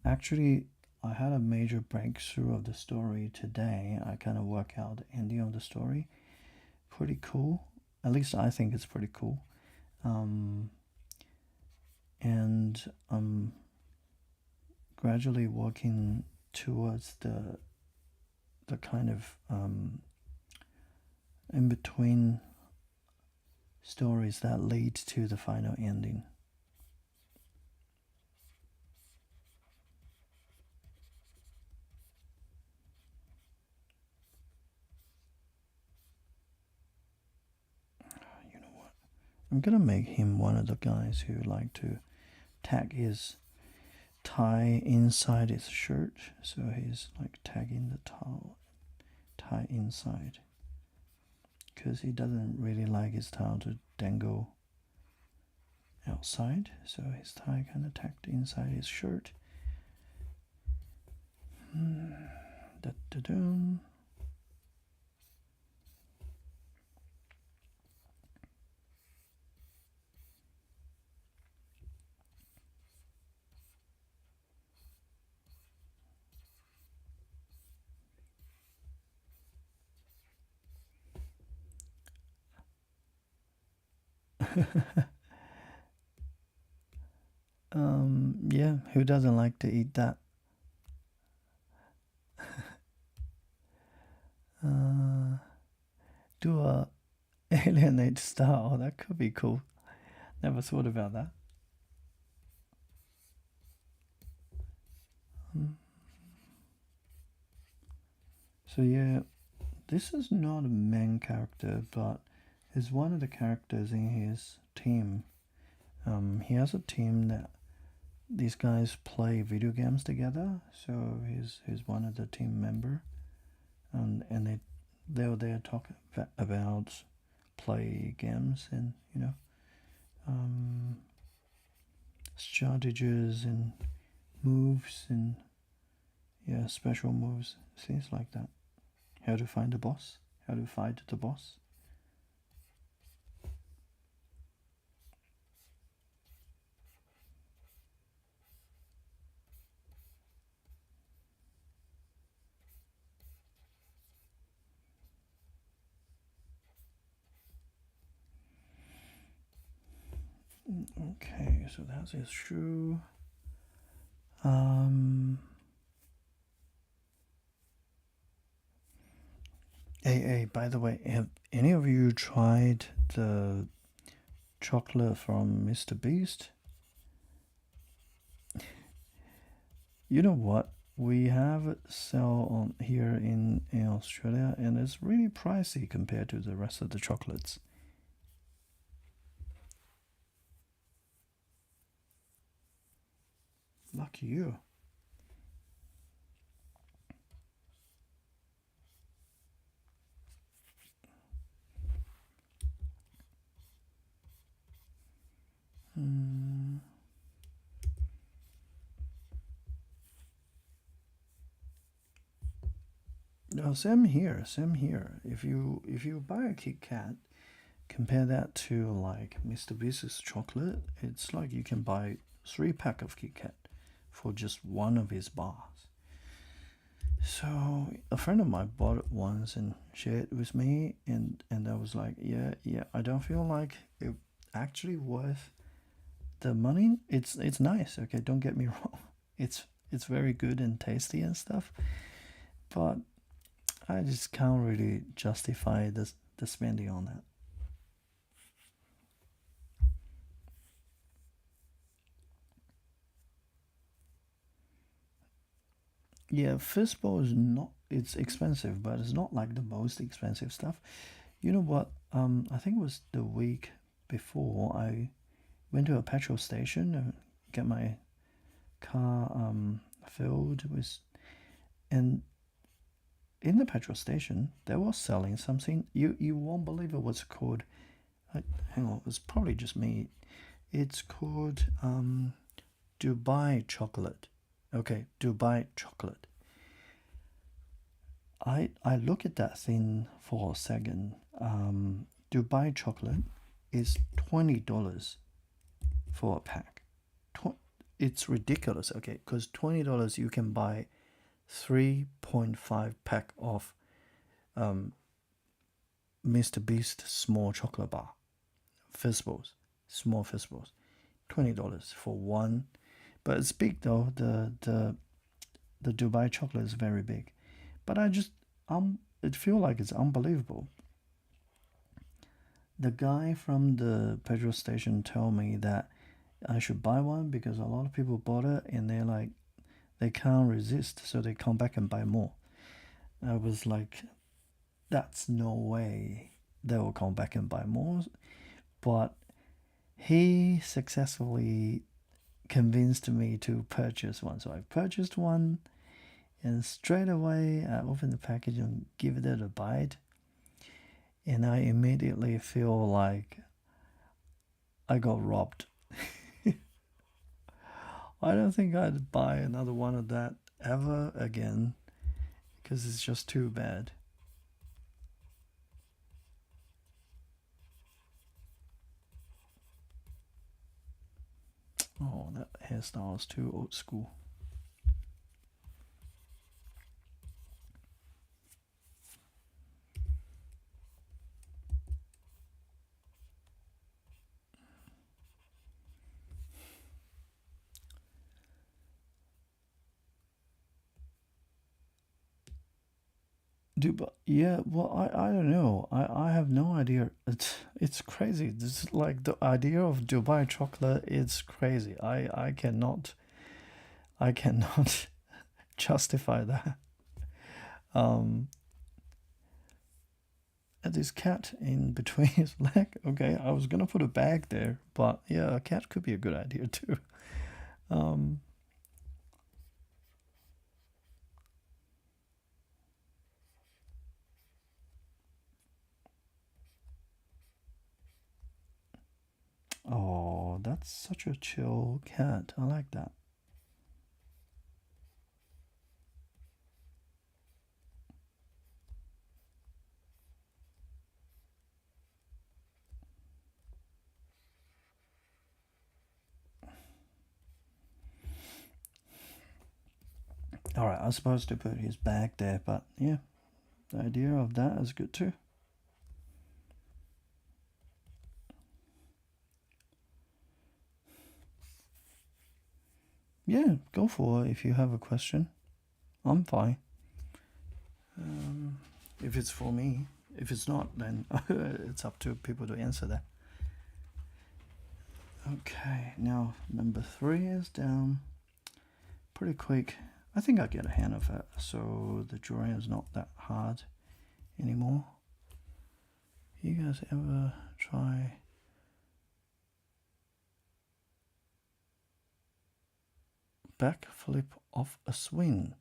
Actually, I had a major breakthrough of the story today. I kind of work out the ending of the story. Pretty cool. At least I think it's pretty cool. Um, and I'm gradually working towards the kind of in between stories that lead to the final ending. You know what? I'm gonna make him one of the guys who like to tag his tie inside his shirt, so he's like tagging the tie inside, because he doesn't really like his towel to dangle outside, so his tie kind of tacked inside his shirt. Da, da, da. Yeah, who doesn't like to eat that? Uh, do a alienate style. Oh, that could be cool. Never thought about that. Mm. So yeah, this is not a main character, but is one of the characters in his team. He has a team that these guys play video games together. So he's one of the team member, and they were there talking about play games and um, strategies and moves and yeah, special moves, things like that. How to find the boss, how to fight the boss. Okay, so that's his shoe. Um, hey, by the way, have any of you tried the chocolate from Mr. Beast? You know what? We have it sell on here in Australia, and it's really pricey compared to the rest of the chocolates. Lucky you. Hmm. No, same here. Same here. If you buy a Kit Kat, compare that to like Mr. Beast's chocolate, it's like you can buy 3 pack of Kit Kat for just one of his bars. So a friend of mine bought it once and shared it with me, and I was like, yeah, I don't feel like it actually worth the money. It's nice. Okay, don't get me wrong. It's very good and tasty and stuff, but I just can't really justify the spending on that. Yeah, fishbowl is not. It's expensive, but it's not like the most expensive stuff. You know what? I think it was the week before I went to a petrol station and get my car filled with, and in the petrol station they were selling something. You won't believe it was called. Hang on, it's probably just me. It's called Dubai chocolate. Okay, Dubai chocolate. I look at that thing for a second. Dubai chocolate is $20 for a pack. It's ridiculous, okay? Because $20 you can buy 3.5 pack of Mr. Beast small chocolate bar, fizz-balls, small fizz-balls, $20 for one. But it's big though. The Dubai chocolate is very big. But it feel like it's unbelievable. The guy from the petrol station told me that I should buy one because a lot of people bought it and they're like they can't resist, so they come back and buy more. I was like, that's no way they will come back and buy more. But he successfully convinced me to purchase one. So I purchased one and straight away I opened the package and give it a bite. And I immediately feel like I got robbed. I don't think I'd buy another one of that ever again because it's just too bad. Oh, that hairstyle is too old school. Dude, but yeah, well, I don't know. I have no idea. It's crazy. This is like the idea of Dubai chocolate. It's crazy. I cannot justify that. Um, and this cat in between his leg. Okay, I was gonna put a bag there, but yeah, a cat could be a good idea too. Um, oh, that's such a chill cat. I like that. All right, I was supposed to put his bag there, but yeah, the idea of that is good too. Yeah, go for it if you have a question. I'm fine. If it's for me, if it's not, then it's up to people to answer that. Okay, now number three is down. Pretty quick. I think I get a hand of it, so the drawing is not that hard anymore. You guys ever try backflip off a swing?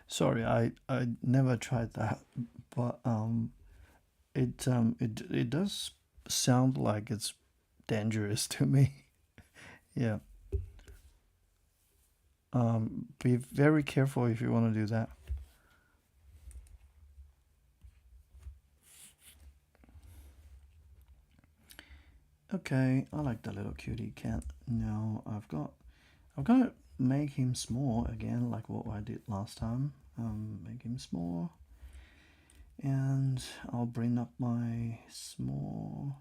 Sorry, I never tried that, but it does sound like it's dangerous to me. Yeah. Be very careful if you want to do that. Okay, I like the little cutie cat. Now I've got to make him small again, like what I did last time. Make him small, and I'll bring up my small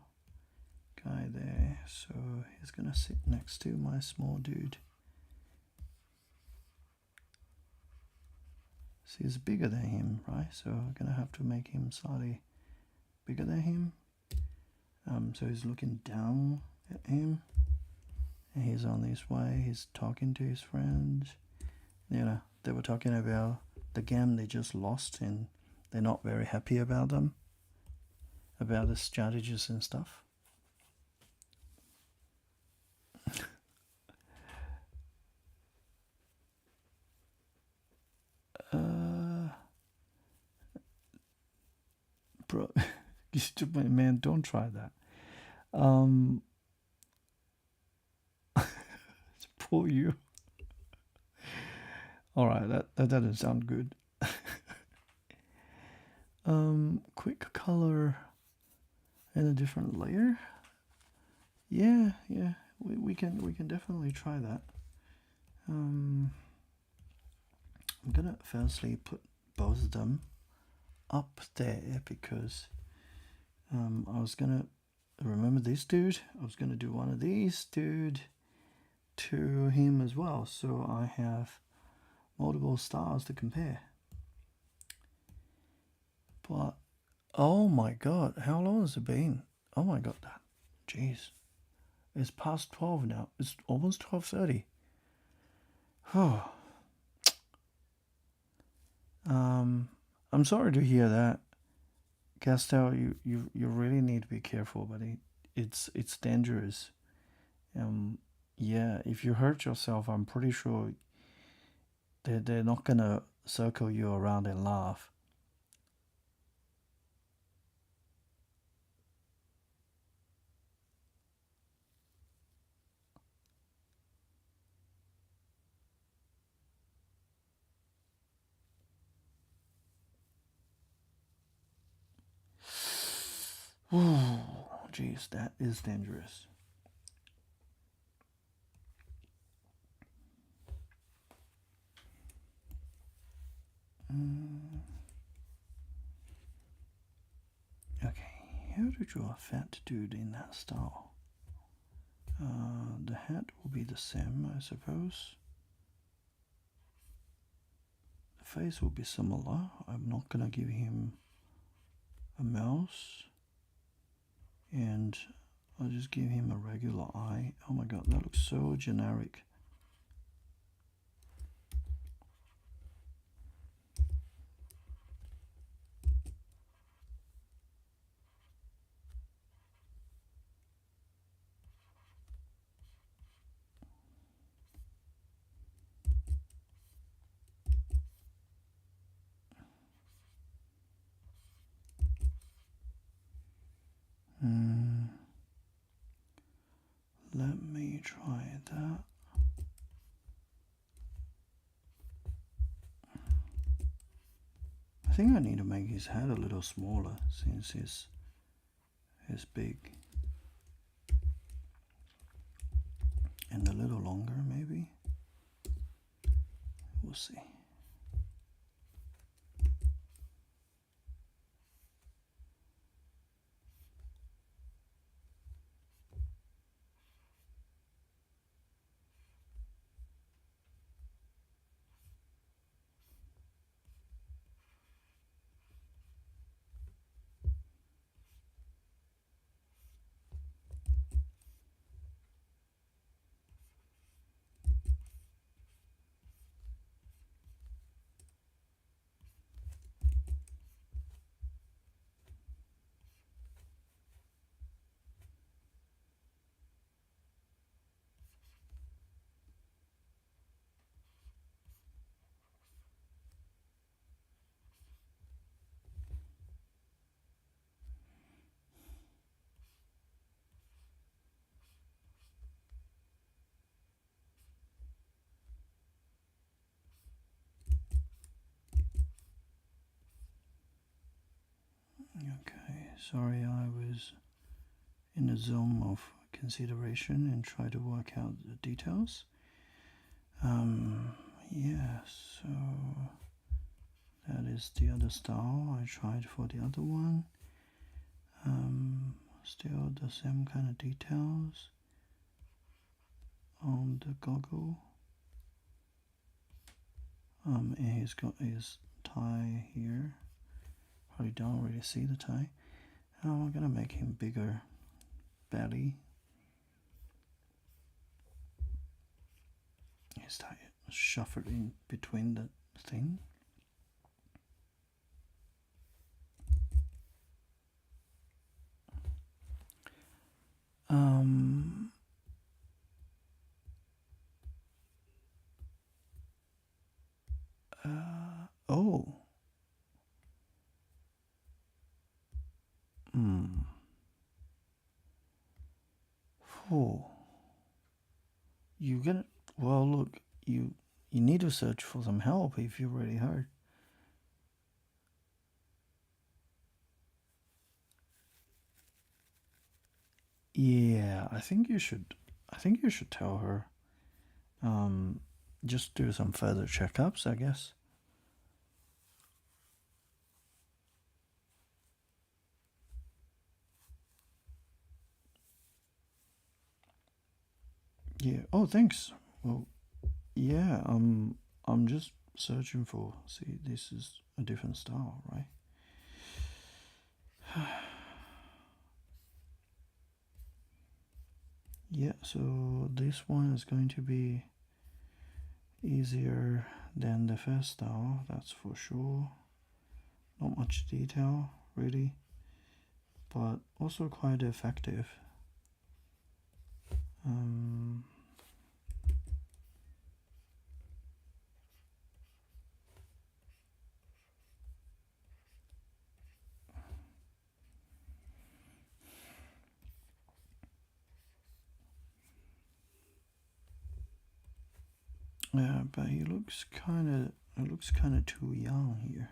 guy there, so he's gonna sit next to my small dude. So he's bigger than him, right? So I'm gonna have to make him slightly bigger than him. So he's looking down at him, and he's on his way. He's talking to his friends. You know, they were talking about the game they just lost, and they're not very happy about them, about the strategies and stuff. Bro, you stupid man, don't try that. Poor you. All right, that doesn't sound good. Quick color in a different layer. Yeah, we can definitely try that. I'm gonna firstly put both of them up there because I was gonna remember this dude. I was gonna do one of these dude to him as well, so I have multiple styles to compare. But oh my god, how long has it been? Oh my god, that jeez. It's past 12 now. It's almost 12:30. Oh. I'm sorry to hear that. Castel, you really need to be careful, buddy. It's dangerous. Yeah, if you hurt yourself, I'm pretty sure they're not gonna circle you around and laugh. Ooh, jeez, that is dangerous. Okay, how to draw a fat dude in that style? The hat will be the same, I suppose. The face will be similar. I'm not gonna give him a mouse, and I'll just give him a regular eye. Oh my god, that looks so generic. Let me try that. I think I need to make his head a little smaller since he's big. And a little longer maybe. We'll see. Okay, sorry, I was in a zone of consideration and try to work out the details. Yeah, so that is the other style I tried for the other one. Still the same kind of details on the goggle. And he's got his tie here. Probably don't really see the tie. I'm gonna make him bigger belly. His tie shuffled in between the thing. Oh. Oh. You gonna, well, look, you need to search for some help if you're really hurt. Yeah, I think you should tell her. Just do some further checkups, I guess. Yeah. Oh, thanks. Well, yeah. I'm just searching for. See, this is a different style, right? Yeah. So this one is going to be easier than the first style. That's for sure. Not much detail, really, but also quite effective. Yeah, but he looks kind of too young here.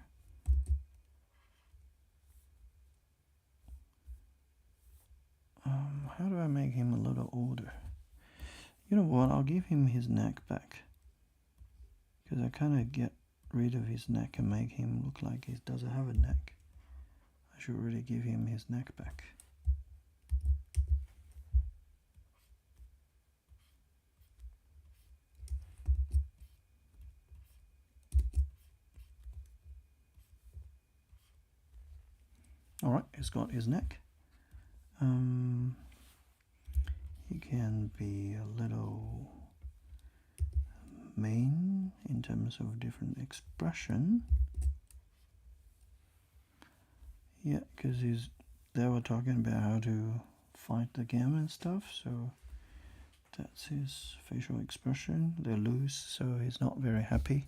How do I make him a little older? You know what? I'll give him his neck back, because I kind of get rid of his neck and make him look like he doesn't have a neck. I should really give him his neck back. Alright, he's got his neck. He can be a little main in terms of different expression. Yeah, because they were talking about how to fight the game and stuff, so that's his facial expression. They're loose, so he's not very happy.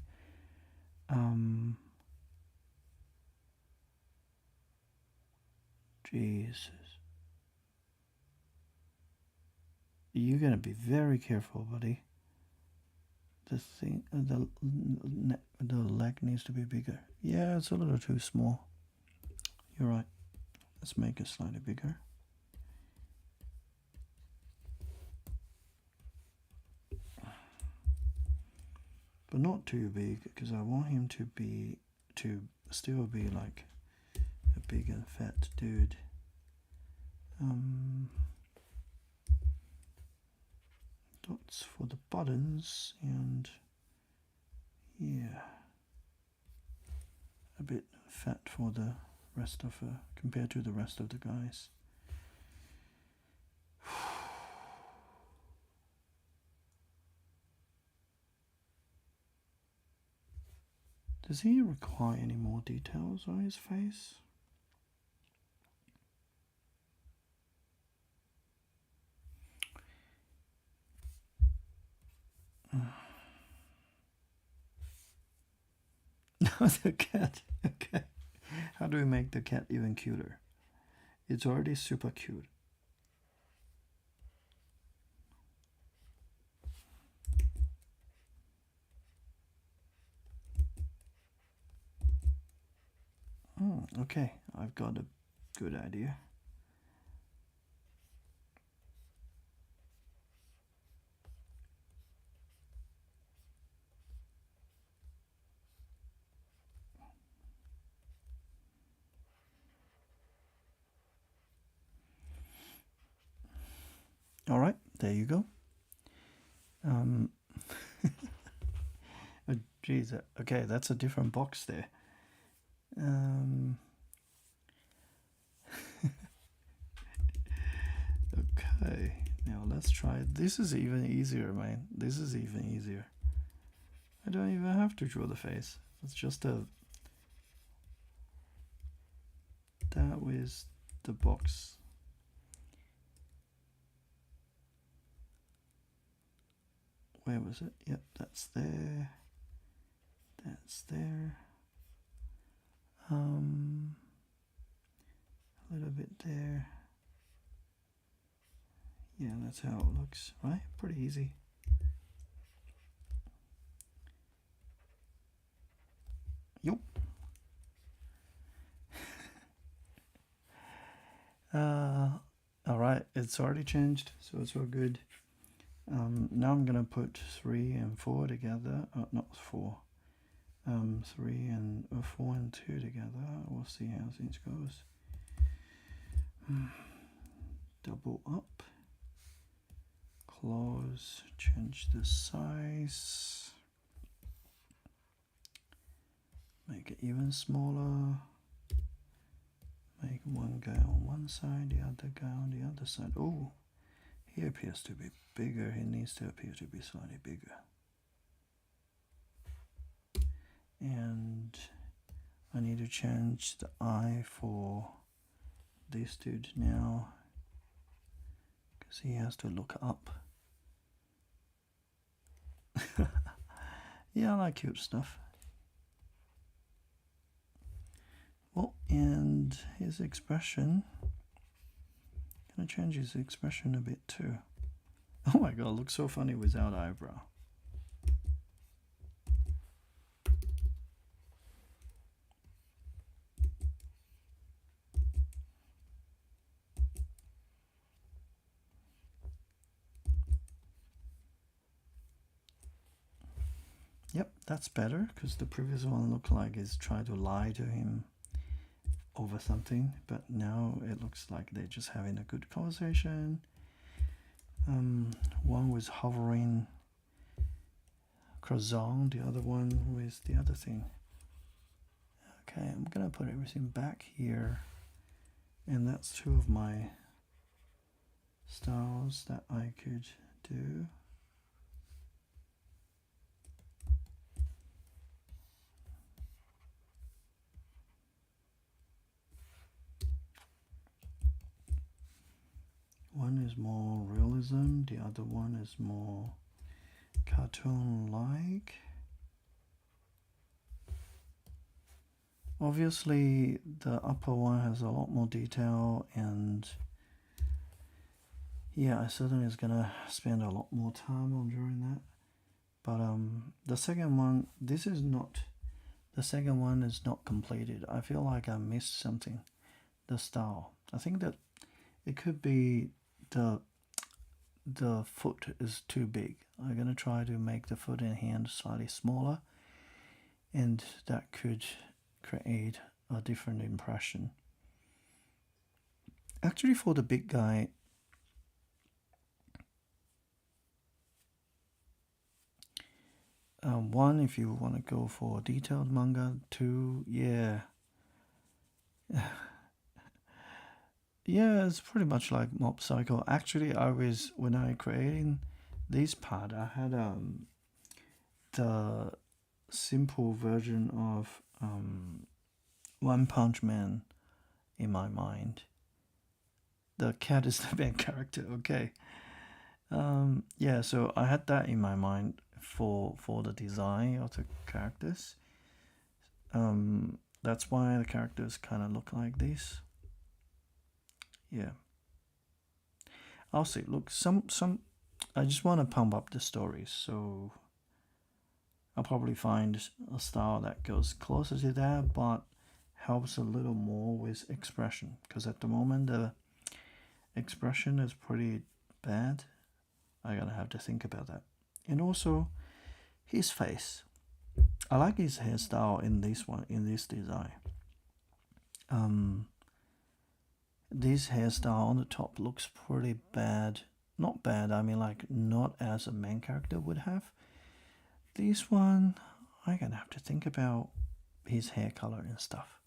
Jesus. You're gonna be very careful, buddy. The leg needs to be bigger. Yeah, it's a little too small. You're right. Let's make it slightly bigger. But not too big, because I want him to still be like a big and fat dude. Dots for the buttons, and yeah, a bit fat for the rest of compared to the rest of the guys. Does he require any more details on his face? The cat. Okay. How do we make the cat even cuter? It's already super cute. Okay, I've got a good idea. All right, there you go. Oh, geez. Okay, that's a different box there. Okay, now let's try it. This is even easier, man. This is even easier. I don't even have to draw the face. It's just that with the box. Where was it? Yep, that's there. That's there. A little bit there. Yeah, that's how it looks, right? Pretty easy. Yup. All right, it's already changed, so it's all good. Now I'm gonna put 3 and 4 together. Not 4. 3 and 4 and 2 together. We'll see how things goes. Double up. Close. Change the size. Make it even smaller. Make one guy on one side, the other guy on the other side. Oh, he appears to be bigger. He needs to appear to be slightly bigger. And I need to change the eye for this dude now, because he has to look up. Yeah, I like cute stuff. Well, and his expression, gonna change his expression a bit too. Oh my god, looks so funny without eyebrow. Yep, that's better, because the previous one looked like he's trying to lie to him over something, but now it looks like they're just having a good conversation. One was hovering croissant, the other one with the other thing. Okay, I'm gonna put everything back here, and that's 2 of my styles that I could do. One is more realism, the other one is more cartoon-like. Obviously, the upper one has a lot more detail, and yeah, I certainly is gonna spend a lot more time on drawing that. But the second one, the second one is not completed. I feel like I missed something. The style. I think that it could be the foot is too big. I'm gonna try to make the foot and hand slightly smaller, and that could create a different impression. Actually, for the big guy, one, if you want to go for detailed manga. 2, yeah. Yeah, it's pretty much like Mob Psycho. Actually, when I creating this part, I had the simple version of One Punch Man in my mind. The cat is the main character. Okay. Yeah, so I had that in my mind for the design of the characters. That's why the characters kind of look like this. Yeah. I'll see. Look, some. I just want to pump up the stories, so I'll probably find a style that goes closer to that, but helps a little more with expression. Because at the moment, the expression is pretty bad. I'm gonna have to think about that. And also, his face. I like his hairstyle in this design. This hairstyle on the top looks pretty bad. not bad. I mean, like not as a main character would have. This one, I'm gonna have to think about his hair color and stuff.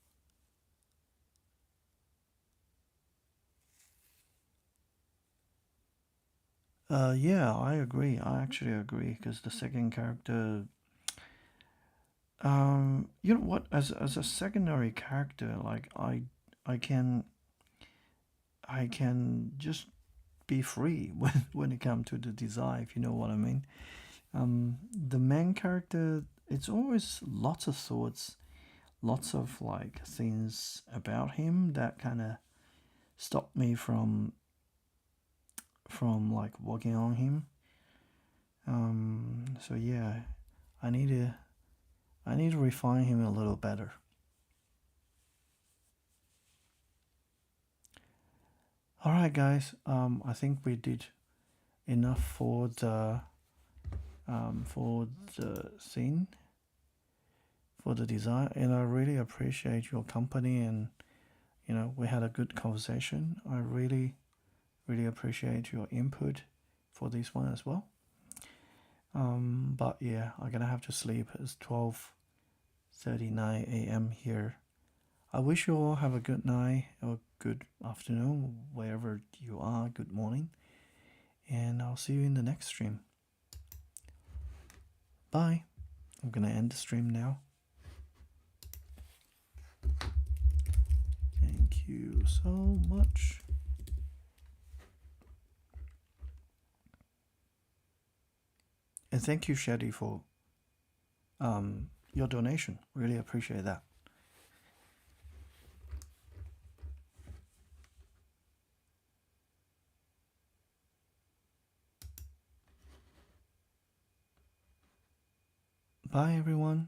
Yeah, I agree. I actually agree because the second character, you know what? As a secondary character, like I can I can just be free when it comes to the design, if you know what I mean. The main character, it's always lots of thoughts, lots of like things about him that kind of stop me from like working on him. So yeah, I need to I need to refine him a little better. All right, guys. I think we did enough for the scene for the design, and I really appreciate your company, and we had a good conversation. I really appreciate your input for this one as well. But yeah, I'm gonna have to sleep. It's 12:39 a.m. here. I wish you all have a good night or good afternoon wherever you are. Good morning, and I'll see you in the next stream. Bye. I'm gonna end the stream now. Thank you so much. And thank you, Shadi, for your donation. Really appreciate that. Bye, everyone.